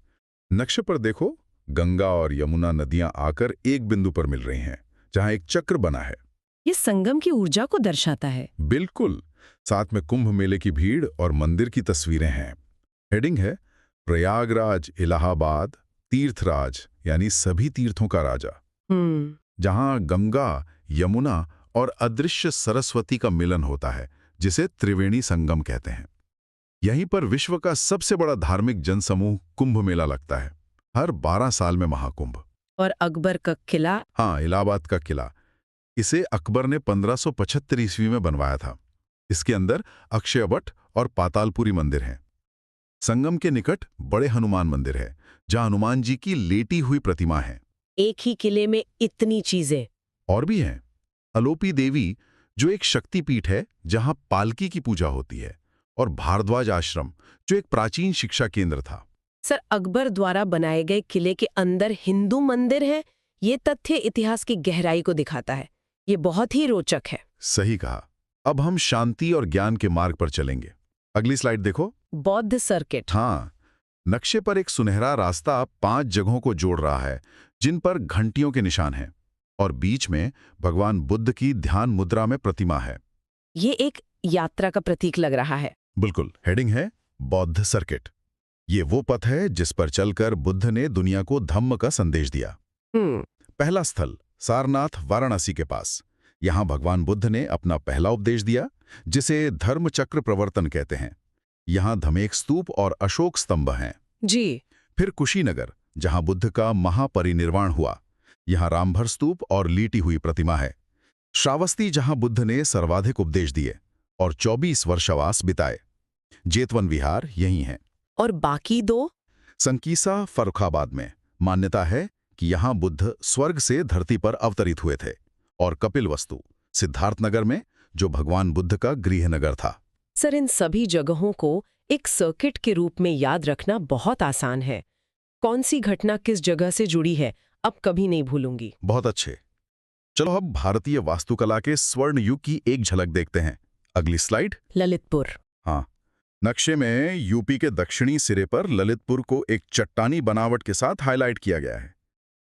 नक्शे पर देखो, गंगा और यमुना नदियां आकर एक बिंदु पर मिल रही हैं, जहां एक चक्र बना है। ये संगम की ऊर्जा को दर्शाता है। बिल्कुल। साथ में कुंभ मेले की भीड़ और मंदिर की तस्वीरें हैं। हेडिंग है प्रयागराज इलाहाबाद तीर्थराज, यानी सभी तीर्थों का राजा। जहां गंगा, यमुना और अदृश्य सरस्वती का मिलन होता है, जिसे त्रिवेणी संगम कहते हैं। यहीं पर विश्व का सबसे बड़ा धार्मिक जनसमूह कुंभ मेला लगता है, हर 12 साल में महाकुंभ। और अकबर का किला। हाँ, इलाहाबाद का किला। इसे अकबर ने 1575 ईस्वी में बनवाया था। इसके अंदर अक्षयवट और पातालपुरी मंदिर हैं। संगम के निकट बड़े हनुमान मंदिर है, जहां हनुमान जी की लेटी हुई प्रतिमा है। एक ही किले में इतनी चीजें और भी हैं। अलोपी देवी, जो एक शक्तिपीठ है जहां पालकी की पूजा होती है, और भारद्वाज आश्रम, जो एक प्राचीन शिक्षा केंद्र था। सर, अकबर द्वारा बनाए गए किले के अंदर हिंदू मंदिर है, ये तथ्य इतिहास की गहराई को दिखाता है। ये बहुत ही रोचक है। सही कहा। अब हम शांति और ज्ञान के मार्ग पर चलेंगे। अगली स्लाइड देखो। बौद्ध सर्किट। हाँ, नक्शे पर एक सुनहरा रास्ता 5 जगहों को जोड़ रहा है, जिन पर घंटियों के निशान हैं, और बीच में भगवान बुद्ध की ध्यान मुद्रा में प्रतिमा है। ये एक यात्रा का प्रतीक लग रहा है। बिल्कुल। हेडिंग है बौद्ध सर्किट। ये वो पथ है जिस पर चलकर बुद्ध ने दुनिया को धम्म का संदेश दिया। पहला स्थल सारनाथ, वाराणसी के पास। यहां भगवान बुद्ध ने अपना पहला उपदेश दिया, जिसे धर्म चक्र प्रवर्तन कहते हैं। यहां धमेक स्तूप और अशोक स्तंभ हैं। जी। फिर कुशीनगर, जहां बुद्ध का महापरिनिर्वाण हुआ। यहां रामभर स्तूप और लीटी हुई प्रतिमा है। श्रावस्ती, जहां बुद्ध ने सर्वाधिक उपदेश दिए और 24 वर्षवास बिताए। जेतवन विहार यही है। और बाकी 2? संकीसा, फर्रुखाबाद में। मान्यता है कि यहां बुद्ध स्वर्ग से धरती पर अवतरित हुए थे। और कपिलवस्तु, सिद्धार्थनगर में, जो भगवान बुद्ध का गृहनगर था। सर, इन सभी जगहों को एक सर्किट के रूप में याद रखना बहुत आसान है। कौन सी घटना किस जगह से जुड़ी है, अब कभी नहीं भूलूंगी। बहुत अच्छे। चलो अब भारतीय वास्तुकला के स्वर्ण युग की एक झलक देखते हैं। अगली स्लाइड। ललितपुर। हाँ, नक्शे में यूपी के दक्षिणी सिरे पर ललितपुर को एक चट्टानी बनावट के साथ हाईलाइट किया गया है।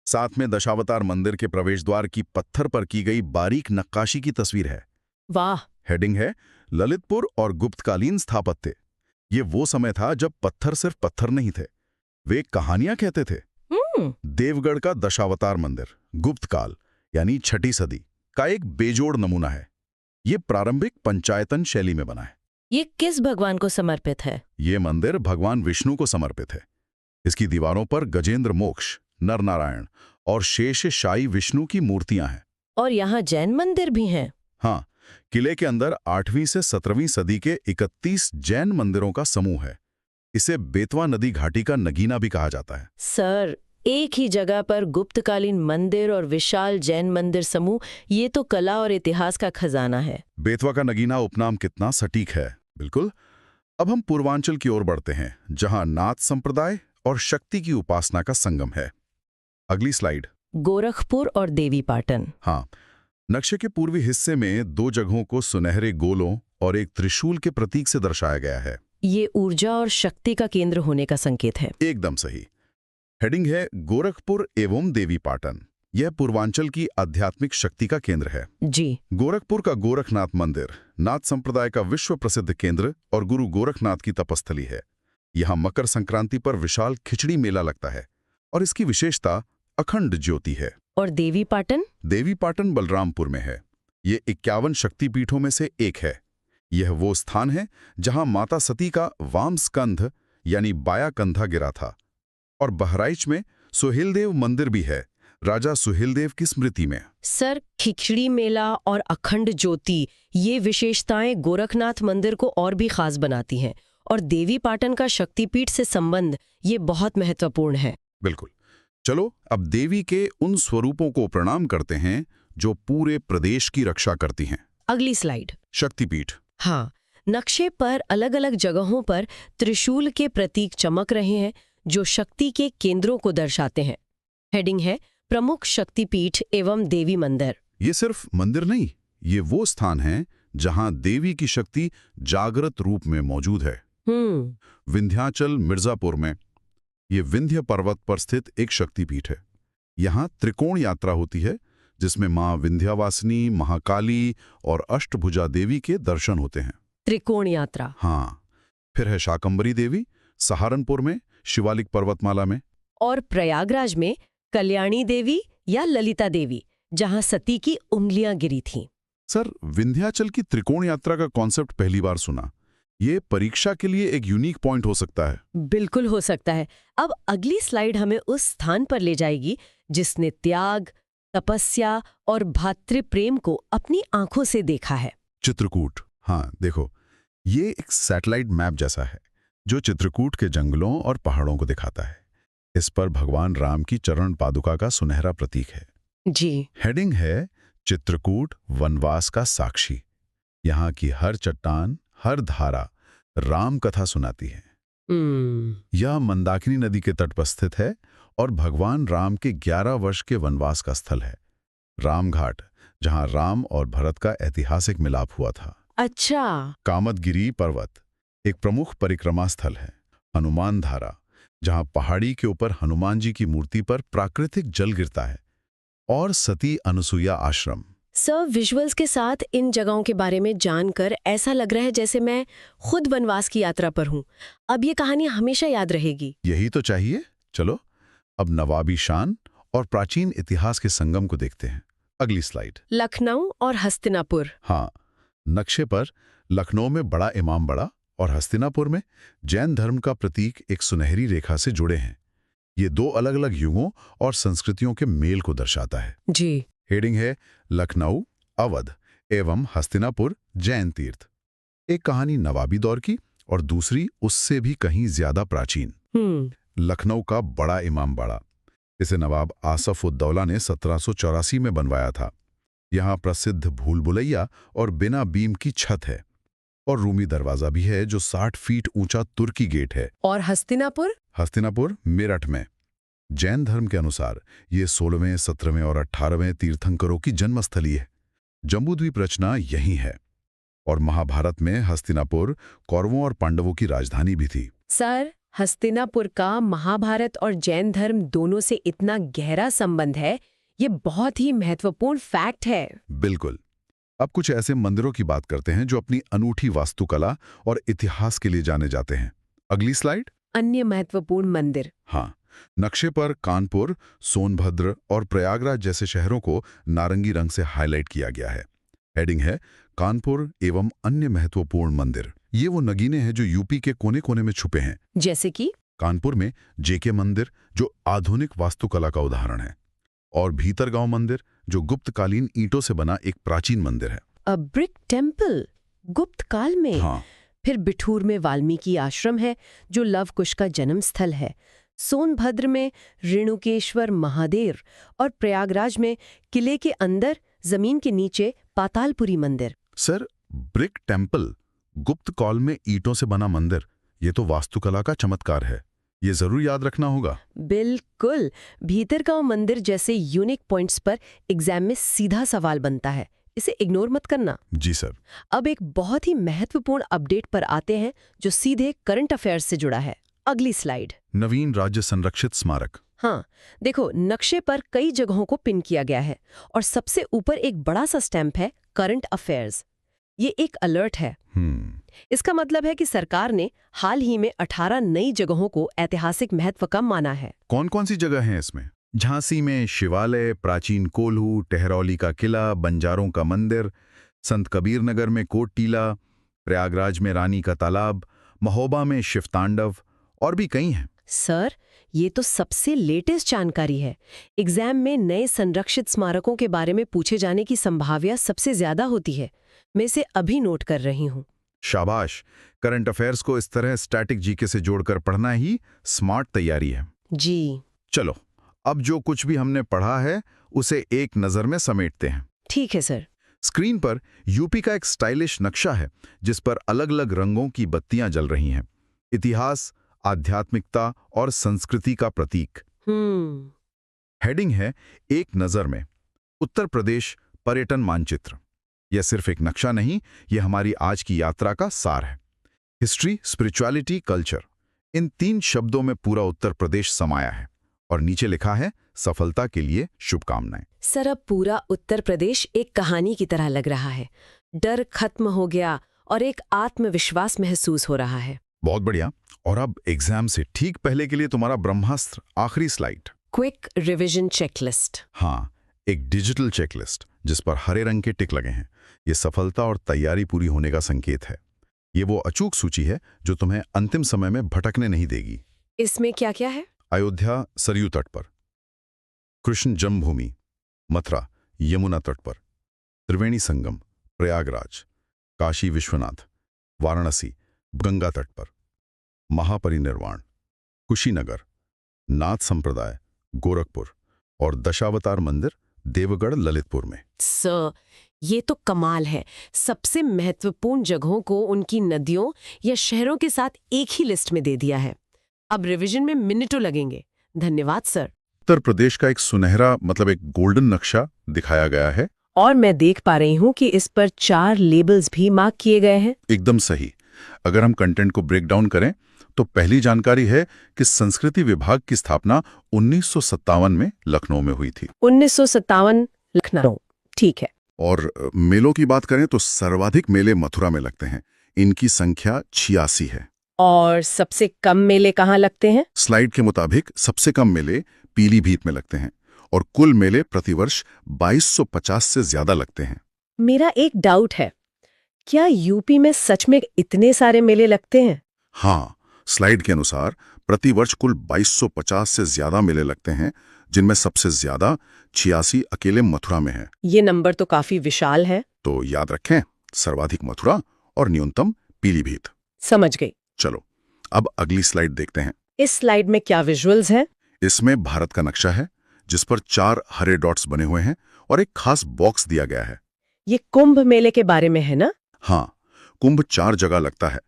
साथ में दशावतार मंदिर के प्रवेश द्वार की पत्थर पर की गई बारीक नक्काशी की तस्वीर है। वाह। हेडिंग है ललितपुर और गुप्तकालीन स्थापत्य। ये वो समय था जब पत्थर सिर्फ पत्थर नहीं थे, वे कहानियां कहते थे। देवगढ़ का दशावतार मंदिर गुप्तकाल यानी 6ठी सदी का एक बेजोड़ नमूना है। ये प्रारंभिक पंचायतन शैली में बना है। ये किस भगवान को समर्पित है? ये मंदिर भगवान विष्णु को समर्पित है। इसकी दीवारों पर गजेंद्र मोक्ष, नर नारायण और शेष शाही विष्णु की मूर्तियां हैं। और यहाँ जैन मंदिर भी हैं। हाँ, किले के अंदर 8वीं से 17वीं सदी के 31 जैन मंदिरों का समूह है। इसे बेतवा नदी घाटी का नगीना भी कहा जाता है। सर, एक ही जगह पर गुप्तकालीन मंदिर और विशाल जैन मंदिर समूह, ये तो कला और इतिहास का खजाना है। बेतवा का नगीना उपनाम कितना सटीक है। बिल्कुल। अब हम पूर्वांचल की ओर बढ़ते हैं, जहां नाथ संप्रदाय और शक्ति की उपासना का संगम है। अगली स्लाइड। गोरखपुर और देवीपाटन। हाँ, नक्शे के पूर्वी हिस्से में 2 जगहों को सुनहरे गोलों और एक त्रिशूल के प्रतीक से दर्शाया गया है। ये ऊर्जा और शक्ति का केंद्र होने का संकेत है। एकदम सही। हेडिंग है गोरखपुर एवं देवीपाटन। यह पूर्वांचल की आध्यात्मिक शक्ति का केंद्र है। जी। गोरखपुर का गोरखनाथ मंदिर नाथ संप्रदाय का विश्व प्रसिद्ध केंद्र और गुरु गोरखनाथ की तपस्थली है। यहाँ मकर संक्रांति पर विशाल खिचड़ी मेला लगता है और इसकी विशेषता अखंड ज्योति है। और देवीपाटन? देवीपाटन बलरामपुर में है। ये 51 शक्तिपीठों में से एक है। यह वो स्थान है जहां माता सती का वाम स्कंध यानी बाया कंधा गिरा था। और बहराइच में सुहेलदेव मंदिर भी है, राजा सुहेलदेव की स्मृति में। सर, खिचड़ी मेला और अखंड ज्योति, ये विशेषताएं गोरखनाथ मंदिर को और भी खास बनाती हैं। और देवीपाटन का शक्तिपीठ से संबंध ये बहुत महत्वपूर्ण है। बिल्कुल। चलो अब देवी के उन स्वरूपों को प्रणाम करते हैं जो पूरे प्रदेश की रक्षा करती हैं। अगली स्लाइड। शक्तिपीठ। हाँ, नक्शे पर अलग अलग जगहों पर त्रिशूल के प्रतीक चमक रहे हैं, जो शक्ति के केंद्रों को दर्शाते हैं। हेडिंग है प्रमुख शक्तिपीठ एवं देवी मंदिर। ये सिर्फ मंदिर नहीं, ये वो स्थान है जहां देवी की शक्ति जागृत रूप में मौजूद है। विंध्याचल मिर्जापुर में ये विंध्य पर्वत पर स्थित एक शक्तिपीठ है। यहाँ त्रिकोण यात्रा होती है, जिसमें मां विंध्यावासिनी, महाकाली और अष्टभुजा देवी के दर्शन होते हैं। त्रिकोण यात्रा। हाँ। फिर है शाकंभरी देवी सहारनपुर में, शिवालिक पर्वतमाला में। और प्रयागराज में कल्याणी देवी या ललिता देवी, जहां सती की उंगलियां गिरी थीं। सर, विंध्याचल की त्रिकोण यात्रा का कॉन्सेप्ट पहली बार सुना। ये परीक्षा के लिए एक यूनिक पॉइंट हो सकता है। बिल्कुल हो सकता है। अब अगली स्लाइड हमें उस स्थान पर ले जाएगी जिसने त्याग, तपस्या और भातृप्रेम को अपनी आंखों से देखा है। चित्रकूट। हाँ, देखो, ये एक सैटेलाइट मैप जैसा है जो चित्रकूट के जंगलों और पहाड़ों को दिखाता है। इस पर भगवान राम की चरण पादुका का सुनहरा प्रतीक है। जी। हेडिंग है चित्रकूट वनवास का साक्षी। यहाँ की हर चट्टान, हर धारा राम कथा सुनाती है। यह मंदाकिनी नदी के तट पर स्थित है और भगवान राम के 11 वर्ष के वनवास का स्थल है। रामघाट, जहां राम और भरत का ऐतिहासिक मिलाप हुआ था। अच्छा। कामदगिरी पर्वत एक प्रमुख परिक्रमा स्थल है। हनुमान धारा, जहां पहाड़ी के ऊपर हनुमान जी की मूर्ति पर प्राकृतिक जल गिरता है। और सती अनुसुईया आश्रम। सर, विजुअल्स के साथ इन जगहों के बारे में जानकर ऐसा लग रहा है जैसे मैं खुद वनवास की यात्रा पर हूँ। अब ये कहानी हमेशा याद रहेगी। यही तो चाहिए। चलो अब नवाबी शान और प्राचीन इतिहास के संगम को देखते हैं। अगली स्लाइड। लखनऊ और हस्तिनापुर। हाँ, नक्शे पर लखनऊ में बड़ा इमाम बड़ा और हस्तिनापुर में जैन धर्म का प्रतीक एक सुनहरी रेखा से जुड़े हैं। ये दो अलग अलग युगों और संस्कृतियों के मेल को दर्शाता है। जी। हेडिंग है लखनऊ, अवध एवं हस्तिनापुर जैन तीर्थ। एक कहानी नवाबी दौर की और दूसरी उससे भी कहीं ज्यादा प्राचीन। लखनऊ का बड़ा इमाम बाड़ा, इसे नवाब आसफ उद्दौला ने 1784 में बनवाया था। यहाँ प्रसिद्ध भूल भुलैया और बिना बीम की छत है और रूमी दरवाजा भी है जो 60 फीट ऊंचा तुर्की गेट है। और हस्तिनापुर? हस्तिनापुर मेरठ में। जैन धर्म के अनुसार ये 16वें, 17वें और 18वें तीर्थंकरों की जन्मस्थली है। जम्बूद्वीप रचना यही है। और महाभारत में हस्तिनापुर कौरवों और पांडवों की राजधानी भी थी। सर, हस्तिनापुर का महाभारत और जैन धर्म दोनों से इतना गहरा संबंध है, ये बहुत ही महत्वपूर्ण फैक्ट है। बिल्कुल। अब कुछ ऐसे मंदिरों की बात करते हैं जो अपनी अनूठी वास्तुकला और इतिहास के लिए जाने जाते हैं। अगली स्लाइड। अन्य महत्वपूर्ण मंदिर। हाँ, नक्शे पर कानपुर, सोनभद्र और प्रयागराज जैसे शहरों को नारंगी रंग से हाईलाइट किया गया है। हेडिंग है कानपुर एवं अन्य महत्वपूर्ण मंदिर। ये वो नगीने हैं जो यूपी के कोने कोने में छुपे हैं। जैसे कि कानपुर में जेके मंदिर, जो आधुनिक वास्तुकला का उदाहरण है, और भीतरगांव मंदिर, जो गुप्तकालीन ईंटों से बना एक प्राचीन मंदिर है। अ ब्रिक टेम्पल, गुप्त काल में। हाँ। फिर बिठूर में वाल्मीकि आश्रम है, जो लव कुश का जन्म स्थल है। सोनभद्र में रेणुकेश्वर महादेव और प्रयागराज में किले के अंदर जमीन के नीचे पातालपुरी मंदिर। सर, ब्रिक टेम्पल, गुप्त काल में ईंटों से बना मंदिर, ये तो वास्तुकला का चमत्कार है। ये जरूर याद रखना होगा। बिल्कुल। भीतरगांव मंदिर जैसे यूनिक पॉइंट्स पर एग्जाम में सीधा सवाल बनता है, इसे इग्नोर मत करना। जी सर। अब एक बहुत ही महत्वपूर्ण अपडेट पर आते हैं जो सीधे करंट अफेयर्स से जुड़ा है। अगली स्लाइड। नवीन राज्य संरक्षित स्मारक। हाँ, देखो, नक्शे पर कई जगहों को पिन किया गया है और सबसे ऊपर एक बड़ा सा स्टैंप है करंट अफेयर्स। ये एक अलर्ट है। इसका मतलब है कि सरकार ने हाल ही में 18 नई जगहों को ऐतिहासिक महत्व का माना है। कौन कौन सी जगह हैं इसमें? झांसी में शिवालय, प्राचीन कोल्हू, टहरौली का किला, बंजारों का मंदिर, संत कबीर नगर में कोट टीला, प्रयागराज में रानी का तालाब, महोबा में शिव तांडव और भी कई हैं। सर, ये तो सबसे लेटेस्ट जानकारी है। एग्जाम में नए संरक्षित स्मारकों के बारे में पूछे जाने की संभावना सबसे ज्यादा होती है। मैं इसे अभी नोट कर रही हूँ। शाबाश। करंट अफेयर्स को इस तरह स्टैटिक जीके से जोड़कर पढ़ना ही स्मार्ट तैयारी है। जी। चलो, अब जो कुछ भी हमने पढ़ा है उसे एक नजर में समेटते हैं। ठीक है सर। स्क्रीन पर यूपी का एक स्टाइलिश नक्शा है जिस पर अलग अलग रंगों की बत्तियां जल रही हैं। इतिहास, आध्यात्मिकता और संस्कृति का प्रतीक। हेडिंग है एक नजर में उत्तर प्रदेश पर्यटन मानचित्र। यह सिर्फ एक नक्शा नहीं, यह हमारी आज की यात्रा का सार है। हिस्ट्री, स्पिरिचुअलिटी, कल्चर, इन 3 शब्दों में पूरा उत्तर प्रदेश समाया है। और नीचे लिखा है सफलता के लिए शुभकामनाएं। सर, अब पूरा उत्तर प्रदेश एक कहानी की तरह लग रहा है। डर खत्म हो गया और एक आत्मविश्वास महसूस हो रहा है। बहुत बढ़िया। और अब एग्जाम से ठीक पहले के लिए तुम्हारा ब्रह्मास्त्र, आखिरी स्लाइड। Quick revision checklist. हाँ, एक डिजिटल चेकलिस्ट जिस पर हरे रंग के टिक लगे हैं। ये सफलता और तैयारी पूरी होने का संकेत है। ये वो अचूक सूची है जो तुम्हें अंतिम समय में भटकने नहीं देगी। इसमें क्या क्या है? अयोध्या सरयू तट पर, कृष्ण जन्मभूमि मथुरा यमुना तट पर, त्रिवेणी संगम प्रयागराज, काशी विश्वनाथ वाराणसी गंगा तट पर, महापरिनिर्वाण कुशीनगर, नाथ संप्रदाय गोरखपुर और दशावतार मंदिर देवगढ़ ललितपुर में। सर, ये तो कमाल है। सबसे महत्वपूर्ण जगहों को उनकी नदियों या शहरों के साथ एक ही लिस्ट में दे दिया है। अब रिवीजन में मिनटों लगेंगे। धन्यवाद सर। उत्तर प्रदेश का एक सुनहरा मतलब एक गोल्डन नक्शा दिखाया गया है। और मैं देख पा रही हूँ कि इस पर 4 लेबल्स भी मार्क किए गए हैं। एकदम सही। अगर हम कंटेंट को ब्रेक डाउन करें तो पहली जानकारी है कि संस्कृति विभाग की स्थापना 1957 में लखनऊ में हुई थी। 1957 लखनऊ, ठीक है। और मेलों की बात करें तो सर्वाधिक मेले मथुरा में लगते हैं। इनकी संख्या 86 है। और सबसे कम मेले कहाँ लगते हैं? स्लाइड के मुताबिक सबसे कम मेले पीलीभीत में लगते हैं और कुल मेले प्रतिवर्ष 2250 से ज्यादा लगते हैं। मेरा एक डाउट है, क्या यूपी में सच में इतने सारे मेले लगते हैं? हाँ, स्लाइड के अनुसार प्रतिवर्ष कुल 2250 से ज्यादा मेले लगते हैं, जिनमें सबसे ज्यादा 86 अकेले मथुरा में है। ये नंबर तो काफी विशाल है। तो याद रखें, सर्वाधिक मथुरा और न्यूनतम पीलीभीत। समझ गई। चलो अब अगली स्लाइड देखते हैं। इस स्लाइड में क्या विजुअल्स हैं? इसमें भारत का नक्शा है जिस पर 4 हरे डॉट्स बने हुए हैं और एक खास बॉक्स दिया गया है। ये कुंभ मेले के बारे में है ना? हाँ, कुंभ 4 जगह लगता है।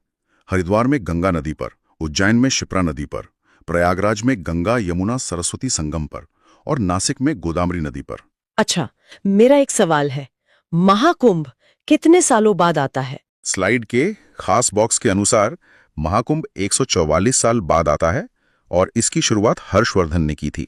हरिद्वार में गंगा नदी पर, उज्जैन में शिप्रा नदी पर, प्रयागराज में गंगा यमुना सरस्वती संगम पर और नासिक में गोदावरी नदी पर। अच्छा, मेरा एक सवाल है, महाकुंभ कितने सालों बाद आता है? स्लाइड के खास बॉक्स के अनुसार महाकुंभ 144 साल बाद आता है और इसकी शुरुआत हर्षवर्धन ने की थी।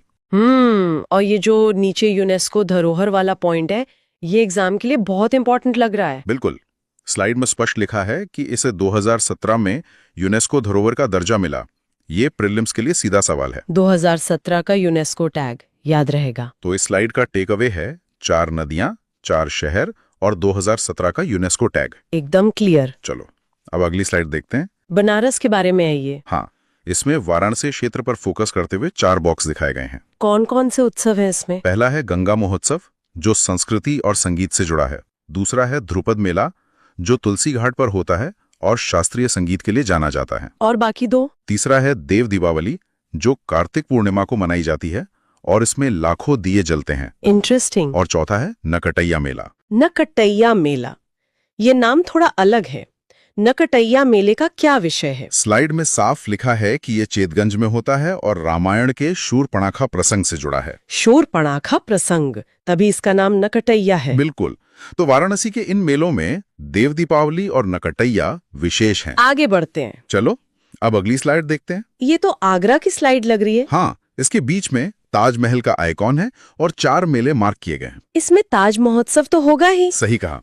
और ये जो नीचे यूनेस्को धरोहर वाला पॉइंट है, ये एग्जाम के लिए बहुत इंपॉर्टेंट लग रहा है। बिल्कुल। स्लाइड में स्पष्ट लिखा है कि इसे 2017 में यूनेस्को धरोहर का दर्जा मिला। ये प्रीलिम्स के लिए सीधा सवाल है। 2017 का यूनेस्को टैग याद रहेगा। तो इस स्लाइड का टेक अवे है 4 नदियां, 4 शहर और 2017 का यूनेस्को टैग। एकदम क्लियर। चलो अब अगली स्लाइड देखते हैं। बनारस के बारे में है ये। हाँ, इसमें वाराणसी क्षेत्र पर फोकस करते हुए 4 बॉक्स दिखाए गए हैं। कौन कौन से उत्सव हैं इसमें? पहला है गंगा महोत्सव, जो संस्कृति और संगीत से जुड़ा है। दूसरा है ध्रुपद मेला, जो तुलसी घाट पर होता है और शास्त्रीय संगीत के लिए जाना जाता है। और बाकी 2? तीसरा है देव दीपावली, जो कार्तिक पूर्णिमा को मनाई जाती है और इसमें लाखों दिए जलते हैं। इंटरेस्टिंग। और चौथा है नकटैया मेला। नकटैया मेला, ये नाम थोड़ा अलग है। नकटैया मेले का क्या विषय है? स्लाइड में साफ लिखा है कि ये चेतगंज में होता है और रामायण के शूरपणखा प्रसंग से जुड़ा है। शूरपणखा प्रसंग, तभी इसका नाम नकटैया है। बिल्कुल। तो वाराणसी के इन मेलों में देव दीपावली और नकटैया विशेष हैं। आगे बढ़ते हैं। चलो अब अगली स्लाइड देखते हैं। ये तो आगरा की स्लाइड लग रही है। हाँ, इसके बीच में ताजमहल का आइकॉन है और 4 मेले मार्क किए गए हैं। इसमें ताज महोत्सव तो होगा ही। सही कहा।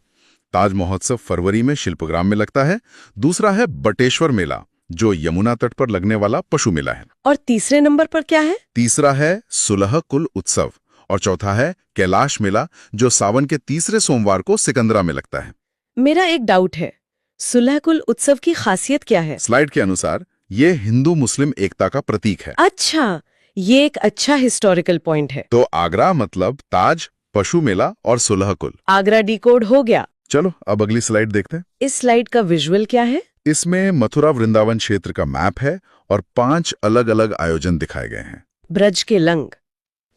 ताज महोत्सव फरवरी में शिल्पग्राम में लगता है। दूसरा है बटेश्वर मेला, जो यमुना तट पर लगने वाला पशु मेला है। और तीसरे नंबर पर क्या है? तीसरा है सुलह कुल उत्सव और चौथा है कैलाश मेला, जो सावन के तीसरे सोमवार को सिकंदरा में लगता है। मेरा एक डाउट है, सुलहकुल उत्सव की खासियत क्या है? स्लाइड के अनुसार ये हिंदू मुस्लिम एकता का प्रतीक है। अच्छा, ये एक अच्छा हिस्टोरिकल पॉइंट है। तो आगरा मतलब ताज, पशु मेला और सुलहकुल। आगरा डिकोड हो गया। चलो अब अगली स्लाइड देखते हैं। इस स्लाइड का विजुअल क्या है? इसमें मथुरा वृंदावन क्षेत्र का मैप है और 5 अलग अलग आयोजन दिखाए गए हैं। ब्रज के लंग,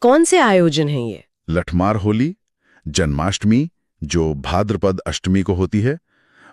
कौन से आयोजन हैं ये? लठमार होली, जन्माष्टमी जो भाद्रपद अष्टमी को होती है,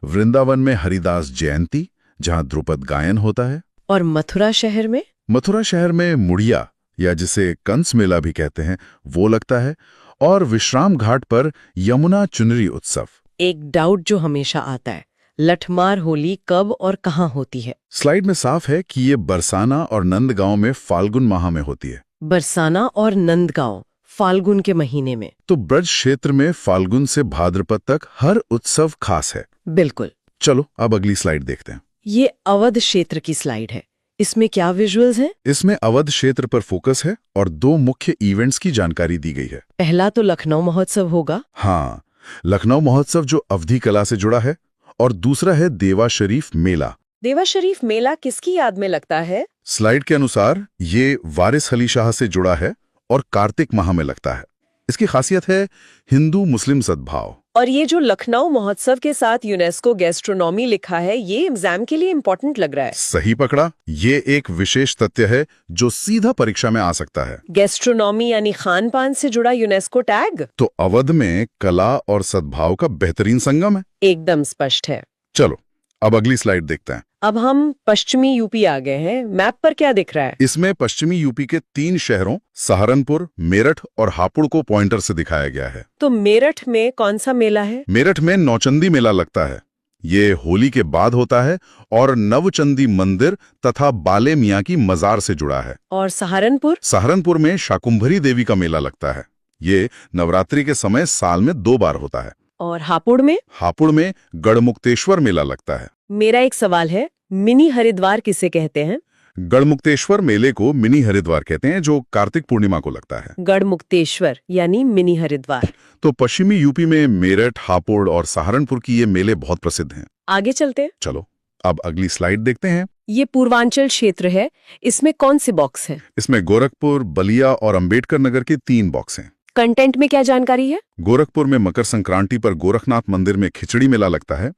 वृंदावन में हरिदास जयंती जहां ध्रुपद गायन होता है, और मथुरा शहर में? मथुरा शहर में मुड़िया या जिसे कंस मेला भी कहते हैं वो लगता है, और विश्राम घाट पर यमुना चुनरी उत्सव। एक डाउट जो हमेशा आता है, लठमार होली कब और कहाँ होती है? स्लाइड में साफ है कि ये बरसाना और नंदगांव में फाल्गुन माह में होती है। बरसाना और नंदगांव फाल्गुन के महीने में। तो ब्रज क्षेत्र में फाल्गुन से भाद्रपद तक हर उत्सव खास है। बिल्कुल। चलो अब अगली स्लाइड देखते हैं। ये अवध क्षेत्र की स्लाइड है। इसमें क्या विजुअल्स हैं? इसमें अवध क्षेत्र पर फोकस है और 2 मुख्य इवेंट्स की जानकारी दी गई है। पहला तो लखनऊ महोत्सव होगा। हाँ, लखनऊ महोत्सव जो अवधी कला से जुड़ा है, और दूसरा है देवा शरीफ मेला। देवा शरीफ मेला किसकी याद में लगता है? स्लाइड के अनुसार ये वारिस अली शाह से जुड़ा है और कार्तिक माह में लगता है। इसकी खासियत है हिंदू मुस्लिम सद्भाव। और ये जो लखनऊ महोत्सव के साथ यूनेस्को गैस्ट्रोनॉमी लिखा है, ये एग्जाम के लिए इम्पोर्टेंट लग रहा है। सही पकड़ा, ये एक विशेष तथ्य है जो सीधा परीक्षा में आ सकता है। गैस्ट्रोनॉमी यानी खान पान से जुड़ा यूनेस्को टैग तो अवध में कला और सद्भाव का बेहतरीन संगम है। एकदम स्पष्ट है। चलो अब अगली स्लाइड देखते हैं। अब हम पश्चिमी यूपी आ गए हैं। मैप पर क्या दिख रहा है? इसमें पश्चिमी यूपी के 3 शहरों सहारनपुर, मेरठ और हापुड़ को पॉइंटर से दिखाया गया है। तो मेरठ में कौन सा मेला है? मेरठ में नौचंदी मेला लगता है। ये होली के बाद होता है और नवचंदी मंदिर तथा बाले मियाँ की मजार से जुड़ा है। और सहारनपुर? सहारनपुर में शाकुंभरी देवी का मेला लगता है। ये नवरात्रि के समय साल में 2 बार होता है। और हापुड़ में? हापुड़ में गढ़मुक्तेश्वर मेला लगता है। मेरा एक सवाल है, मिनी हरिद्वार किसे कहते हैं? गढ़मुक्तेश्वर मेले को मिनी हरिद्वार कहते हैं, जो कार्तिक पूर्णिमा को लगता है। गढ़मुक्तेश्वर यानी मिनी हरिद्वार। तो पश्चिमी यूपी में मेरठ, हापुड़ और सहारनपुर की ये मेले बहुत प्रसिद्ध हैं। आगे चलते हैं। चलो अब अगली स्लाइड देखते हैं। ये पूर्वांचल क्षेत्र है, इसमें कौन से बॉक्स हैं? इसमें गोरखपुर, बलिया और अंबेडकर नगर के 3 बॉक्स हैं। कंटेंट में क्या जानकारी है? गोरखपुर में मकर संक्रांति पर गोरखनाथ मंदिर में खिचड़ी मेला लगता है,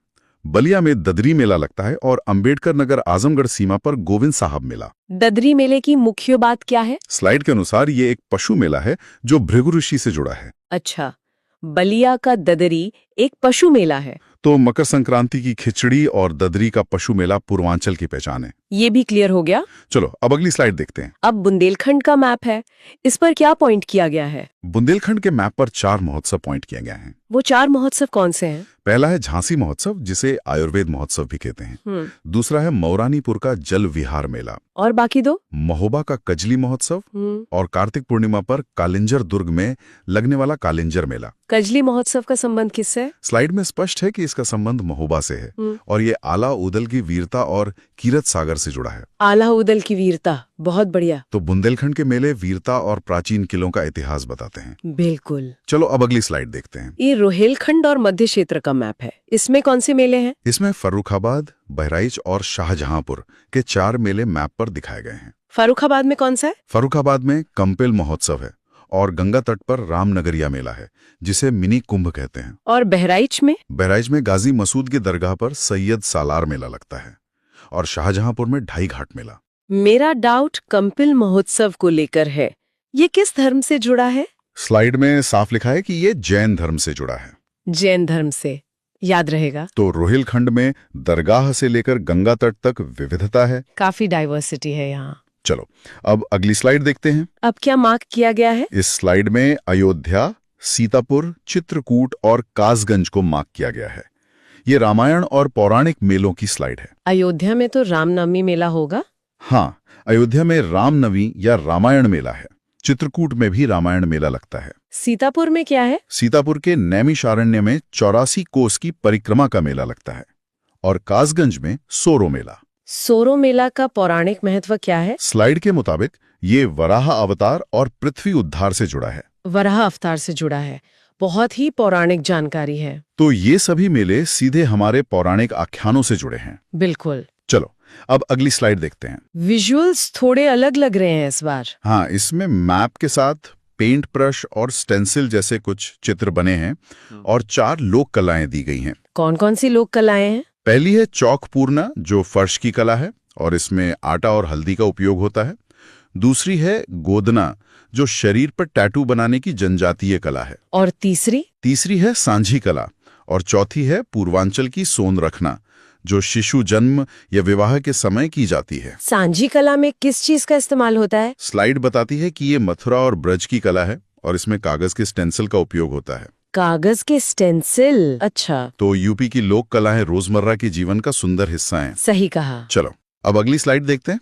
बलिया में ददरी मेला लगता है और अंबेडकर नगर आजमगढ़ सीमा पर गोविंद साहब मेला। ददरी मेले की मुख्य बात क्या है? स्लाइड के अनुसार ये एक पशु मेला है जो भृगु ऋषि से जुड़ा है। अच्छा, बलिया का ददरी एक पशु मेला है। तो मकर संक्रांति की खिचड़ी और ददरी का पशु मेला पूर्वांचल की पहचान है। ये भी क्लियर हो गया। चलो अब अगली स्लाइड देखते हैं। अब बुंदेलखंड का मैप है, इस पर क्या पॉइंट किया गया है? बुंदेलखंड के मैप पर 4 महोत्सव पॉइंट किए गए हैं। वो 4 महोत्सव कौन से हैं? पहला है झांसी महोत्सव, जिसे आयुर्वेद महोत्सव भी कहते हैं। दूसरा है मौरानीपुर का जल विहार मेला। और बाकी 2? महोबा का कजली महोत्सव और कार्तिक पूर्णिमा पर कालिंजर दुर्ग में लगने वाला कालिंजर मेला। कजली महोत्सव का संबंध किससे है? स्लाइड में स्पष्ट है कि इसका संबंध महोबा से है और ये आला उदल की वीरता और कीरत सागर से जुड़ा है। आला उदल की वीरता, बहुत बढ़िया। तो बुंदेलखंड के मेले वीरता और प्राचीन किलों का इतिहास बताते हैं। बिल्कुल। चलो अब अगली स्लाइड देखते हैं। ये रोहेलखंड और मध्य क्षेत्र का मैप है, इसमें कौन से मेले हैं? इसमें फर्रुखाबाद, बहराइच और शाहजहांपुर के 4 मेले मैप पर दिखाए गए हैं। फर्रुखाबाद में कौन सा है? फर्रुखाबाद में कंपिल महोत्सव है और गंगा तट पर रामनगरिया मेला है, जिसे मिनी कुंभ कहते हैं। और बहराइच में? बहराइच में गाजी मसूद की दरगाह पर सैयद सालार मेला लगता है और शाहजहांपुर में ढाई घाट मेला। मेरा डाउट कंपिल महोत्सव को लेकर है, ये किस धर्म से जुड़ा है? स्लाइड में साफ लिखा है कि ये जैन धर्म से जुड़ा है। जैन धर्म से, याद रहेगा। तो रोहिलखंड में दरगाह से लेकर गंगा तट तक विविधता है, काफी डाइवर्सिटी है यहाँ। चलो अब अगली स्लाइड देखते हैं। अब क्या मार्क किया गया है? इस स्लाइड में अयोध्या, सीतापुर, चित्रकूट और कासगंज को मार्क किया गया है। ये रामायण और पौराणिक मेलों की स्लाइड है। अयोध्या में तो रामनवमी मेला होगा। हाँ, अयोध्या में रामनवमी या रामायण मेला है। चित्रकूट में भी रामायण मेला लगता है। सीतापुर में क्या है? सीतापुर के नैमिषारण्य में 84 कोस की परिक्रमा का मेला लगता है और कासगंज में सोरो मेला। सोरो मेला का पौराणिक महत्व क्या है? स्लाइड के मुताबिक ये वराह अवतार और पृथ्वी उद्धार से जुड़ा है। वराह अवतार से जुड़ा है, बहुत ही पौराणिक जानकारी है। तो ये सभी मेले सीधे हमारे पौराणिक आख्यानों से जुड़े हैं। बिल्कुल। चलो अब अगली स्लाइड देखते हैं। विजुअल्स थोड़े अलग लग रहे हैं इस बार। हाँ, इसमें मैप के साथ पेंट ब्रश और स्टेंसिल जैसे कुछ चित्र बने हैं और 4 लोक कलाएं दी गई हैं। कौन कौन सी लोक कलाएं हैं? पहली है चौक पूर्णा, जो फर्श की कला है और इसमें आटा और हल्दी का उपयोग होता है। दूसरी है गोदना, जो शरीर पर टैटू बनाने की जनजातीय कला है। और तीसरी है सांझी कला और चौथी है पूर्वांचल की सोन रखना, जो शिशु जन्म या विवाह के समय की जाती है। सांझी कला में किस चीज का इस्तेमाल होता है? स्लाइड बताती है कि ये मथुरा और ब्रज की कला है और इसमें कागज के स्टेंसिल का उपयोग होता है। कागज के स्टेंसिल, अच्छा। तो यूपी की लोक कलाएं रोजमर्रा के जीवन का सुंदर हिस्सा हैं। सही कहा। चलो अब अगली स्लाइड देखते हैं।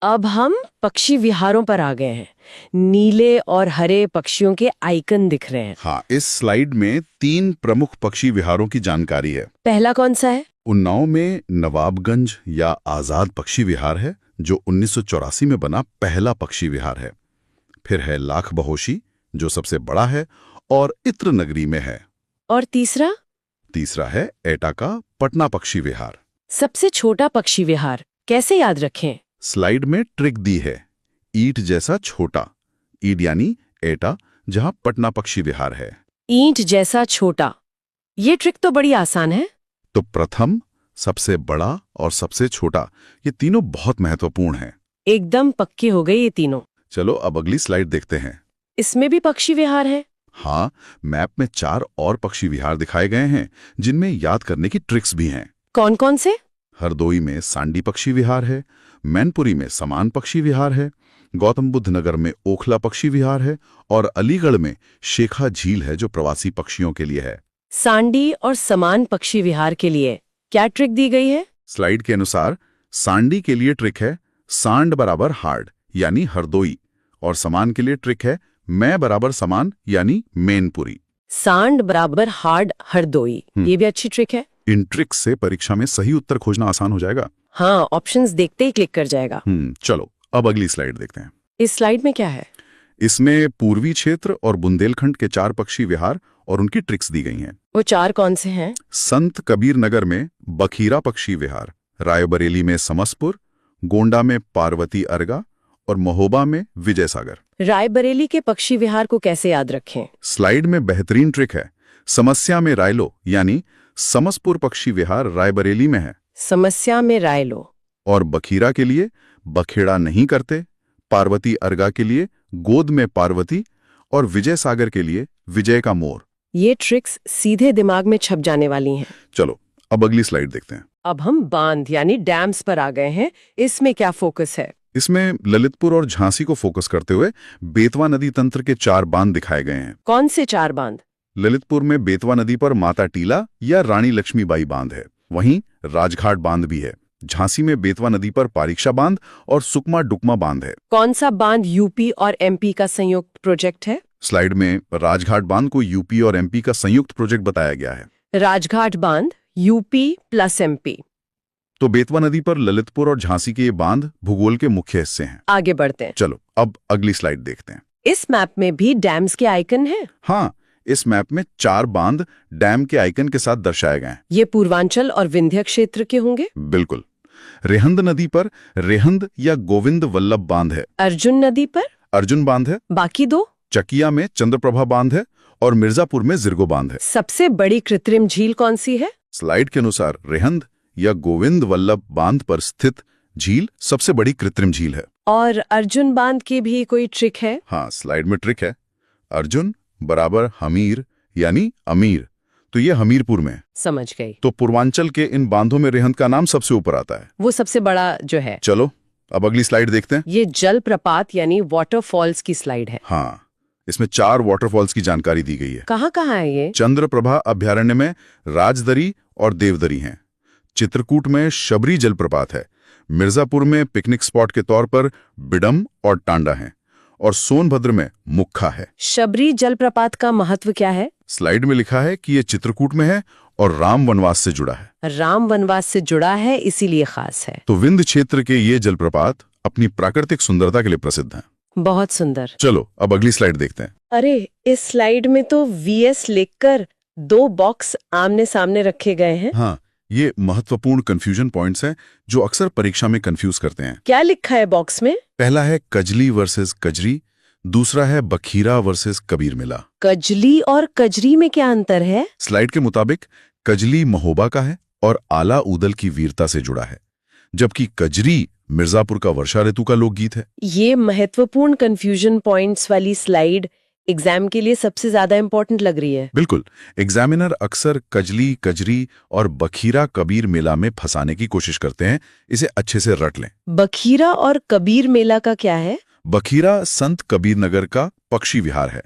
अब हम पक्षी विहारों पर आ गए हैं। नीले और हरे पक्षियों के आइकन दिख रहे हैं। हाँ, इस स्लाइड में 3 प्रमुख पक्षी विहारों की जानकारी है। पहला कौन सा है? उन्नाव में नवाबगंज या आजाद पक्षी विहार है, जो 1984 में बना पहला पक्षी विहार है। फिर है लाख बहोशी, जो सबसे बड़ा है और इत्र नगरी में है। और तीसरा है एटा का पटना पक्षी विहार। सबसे छोटा पक्षी विहार कैसे याद रखें? स्लाइड में ट्रिक दी है, ईंट जैसा छोटा, ईड यानी एटा, जहां पटना पक्षी विहार है। ईंट जैसा छोटा, ये ट्रिक तो बड़ी आसान है। तो प्रथम, सबसे बड़ा और सबसे छोटा, ये तीनों बहुत महत्वपूर्ण हैं। एकदम पक्के हो गए ये तीनों। चलो अब अगली स्लाइड देखते हैं। इसमें भी पक्षी विहार है? हाँ, मैप में 4 और पक्षी विहार दिखाए गए हैं जिनमें याद करने की ट्रिक्स भी हैं। कौन कौन से? हरदोई में सांडी पक्षी विहार है, मैनपुरी में समान पक्षी विहार है, गौतम बुद्ध नगर में ओखला पक्षी विहार है और अलीगढ़ में शेखा झील है जो प्रवासी पक्षियों के लिए है। सांडी और समान पक्षी विहार के लिए क्या ट्रिक दी गई है? स्लाइड के अनुसार सांडी के लिए ट्रिक है सांड बराबर हार्ड यानी हरदोई, और समान के लिए ट्रिक है मैं बराबर समान यानी मैनपुरी। सांड बराबर हार्ड हरदोई, ये भी अच्छी ट्रिक है। इन ट्रिक्स से परीक्षा में सही उत्तर खोजना आसान हो जाएगा। हाँ, ऑप्शंस देखते ही क्लिक कर जाएगा। चलो अब अगली स्लाइड देखते हैं। इस स्लाइड में क्या है? इसमें पूर्वी क्षेत्र और बुंदेलखंड के 4 पक्षी विहार और उनकी ट्रिक्स दी गई हैं। वो 4 कौन से हैं? संत कबीर नगर में बखीरा पक्षी विहार, रायबरेली में समसपुर, गोंडा में पार्वती अर्गा और महोबा में विजय सागर। रायबरेली के पक्षी विहार को कैसे याद रखें? स्लाइड में बेहतरीन ट्रिक है। समस्या में रायलो यानी समसपुर पक्षी विहार रायबरेली में है। समस्या में रायलो। और बखीरा के लिए बखेड़ा नहीं करते, पार्वती अर्गा के लिए गोद में पार्वती और विजय सागर के लिए विजय का मोर। ये ट्रिक्स सीधे दिमाग में छप जाने वाली हैं। चलो अब अगली स्लाइड देखते हैं। अब हम बांध यानी डैम्स पर आ गए हैं। इसमें क्या फोकस है? इसमें ललितपुर और झांसी को फोकस करते हुए बेतवा नदी तंत्र के 4 बांध दिखाए गए हैं। कौन से 4 बांध? ललितपुर में बेतवा नदी पर माता टीला या रानी लक्ष्मीबाई बांध है, वहीं राजघाट बांध भी है। झांसी में बेतवा नदी पर पारीक्षा बांध और सुकमा डुकमा बांध है। कौन सा बांध यूपी और एमपी का संयुक्त प्रोजेक्ट है? स्लाइड में राजघाट बांध को यूपी और एमपी का संयुक्त प्रोजेक्ट बताया गया है। राजघाट बांध यूपी प्लस एमपी। तो बेतवा नदी पर ललितपुर और झांसी के ये बांध भूगोल के मुख्य हिस्से हैं। आगे बढ़ते हैं। चलो अब अगली स्लाइड देखते हैं। इस मैप में भी डैम्स के आइकन हैं। हाँ, इस मैप में 4 बांध डैम के आइकन के साथ दर्शाए गए हैं। ये पूर्वांचल और विंध्य क्षेत्र के होंगे? बिल्कुल। रेहंद नदी पर रेहंद या गोविंद वल्लभ बांध है। अर्जुन नदी पर अर्जुन बांध है। बाकी 2? चकिया में चंद्रप्रभा बांध है और मिर्जापुर में जिरगो बांध है। सबसे बड़ी कृत्रिम झील कौन सी है? स्लाइड के अनुसार रेहंद या गोविंद वल्लभ बांध पर स्थित झील सबसे बड़ी कृत्रिम झील है। और अर्जुन बांध की भी कोई ट्रिक है? हाँ, स्लाइड में ट्रिक है। अर्जुन बराबर हमीर यानी अमीर, तो ये हमीरपुर में है। समझ गई। तो पूर्वांचल के इन बांधों में रेहंद का नाम सबसे ऊपर आता है। वो सबसे बड़ा जो है। चलो अब अगली स्लाइड देखते हैं। ये जलप्रपात यानी वाटरफॉल्स की स्लाइड है। हाँ, इसमें 4 वाटरफॉल्स की जानकारी दी गई है। कहाँ है ये? चंद्रप्रभा अभ्यारण्य में राजदरी और देवदरी हैं। चित्रकूट में शबरी जलप्रपात है। मिर्जापुर में पिकनिक स्पॉट के तौर पर बिडम और टांडा हैं और सोनभद्र में मुक्खा है। शबरी जलप्रपात का महत्व क्या है? स्लाइड में लिखा है कि ये चित्रकूट में है और राम वनवास से जुड़ा है। राम वनवास से जुड़ा है इसीलिए खास है। तो विंध्य क्षेत्र के ये जलप्रपात अपनी प्राकृतिक सुंदरता के लिए प्रसिद्ध हैं। बहुत सुंदर। चलो अब अगली स्लाइड देखते हैं। अरे, इस स्लाइड में तो वीएस लिखकर 2 बॉक्स आमने सामने रखे गए हैं। हाँ, ये महत्वपूर्ण कंफ्यूजन पॉइंट्स हैं जो अक्सर परीक्षा में कंफ्यूज करते हैं। क्या लिखा है बॉक्स में? पहला है कजली वर्सेस कजरी, दूसरा है बखीरा वर्सेस कबीर मिला। कजली और कजरी में क्या अंतर है? स्लाइड के मुताबिक कजली महोबा का है और आला उदल की वीरता से जुड़ा है, जबकि कजरी मिर्जापुर का वर्षा ऋतु का लोकगीत है। ये महत्वपूर्ण कंफ्यूजन पॉइंट्स वाली स्लाइड एग्जाम के लिए सबसे ज्यादा इंपॉर्टेंट लग रही है। बिल्कुल, एग्जामिनर अक्सर कजली, कजरी और बखीरा कबीर मेला में फंसाने की कोशिश करते हैं। इसे अच्छे से रट लें। बखीरा और कबीर मेला का क्या है? बखीरा संत कबीर नगर का पक्षी विहार है,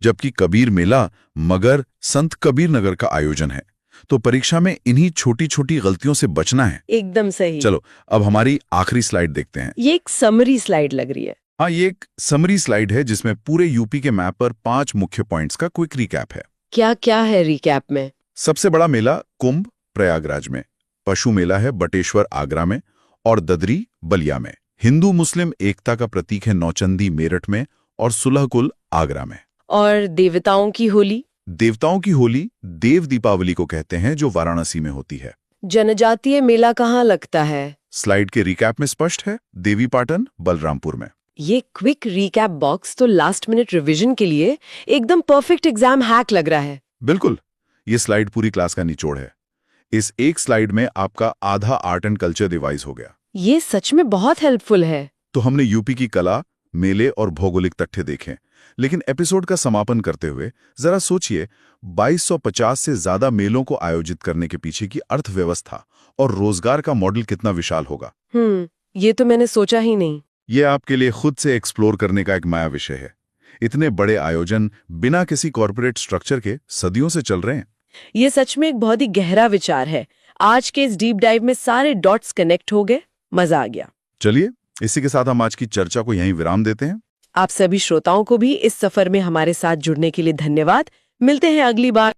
जबकि कबीर मेला मगर संत कबीर नगर का आयोजन है। तो परीक्षा में इन्हीं छोटी छोटी गलतियों से बचना है। एकदम सही। चलो अब हमारी आखिरी स्लाइड देखते हैं। ये एक समरी स्लाइड लग रही है। हाँ, ये एक समरी स्लाइड है जिसमें पूरे यूपी के मैप पर 5 मुख्य पॉइंट्स का क्विक रिकैप है। क्या क्या है रिकैप में? सबसे बड़ा मेला कुंभ प्रयागराज में, पशु मेला है बटेश्वर आगरा में और ददरी बलिया में। हिंदू मुस्लिम एकता का प्रतीक है नौचंदी मेरठ में और सुलहकुल आगरा में। और देवताओं की होली? देवताओं की होली देव दीपावली को कहते हैं, जो वाराणसी में होती है। जनजातीय मेला कहाँ लगता है? स्लाइड के रिकैप में स्पष्ट है, देवीपाटन बलरामपुर में। ये क्विक रिकैप बॉक्स तो लास्ट मिनट रिवीजन के लिए एकदम परफेक्ट एग्जाम हैक लग रहा है। बिल्कुल, ये स्लाइड पूरी क्लास का निचोड़ है। इस एक स्लाइड में आपका आधा आर्ट एंड कल्चर रिवाइज हो गया। ये सच में बहुत हेल्पफुल है। तो हमने यूपी की कला, मेले और भौगोलिक तथ्य देखे, लेकिन एपिसोड का समापन करते हुए जरा सोचिए 2250 से ज्यादा मेलों को आयोजित करने के पीछे की अर्थव्यवस्था और रोजगार का मॉडल कितना विशाल होगा। ये तो मैंने सोचा ही नहीं। ये आपके लिए खुद से एक्सप्लोर करने का एक नया विषय है। इतने बड़े आयोजन बिना किसी कॉर्पोरेट स्ट्रक्चर के सदियों से चल रहे हैं। ये सच में एक बहुत ही गहरा विचार है। आज के इस डीप डाइव में सारे डॉट्स कनेक्ट हो गए, मजा आ गया। चलिए इसी के साथ हम आज की चर्चा को यहीं विराम देते हैं। आप सभी श्रोताओं को भी इस सफर में हमारे साथ जुड़ने के लिए धन्यवाद। मिलते हैं अगली बार।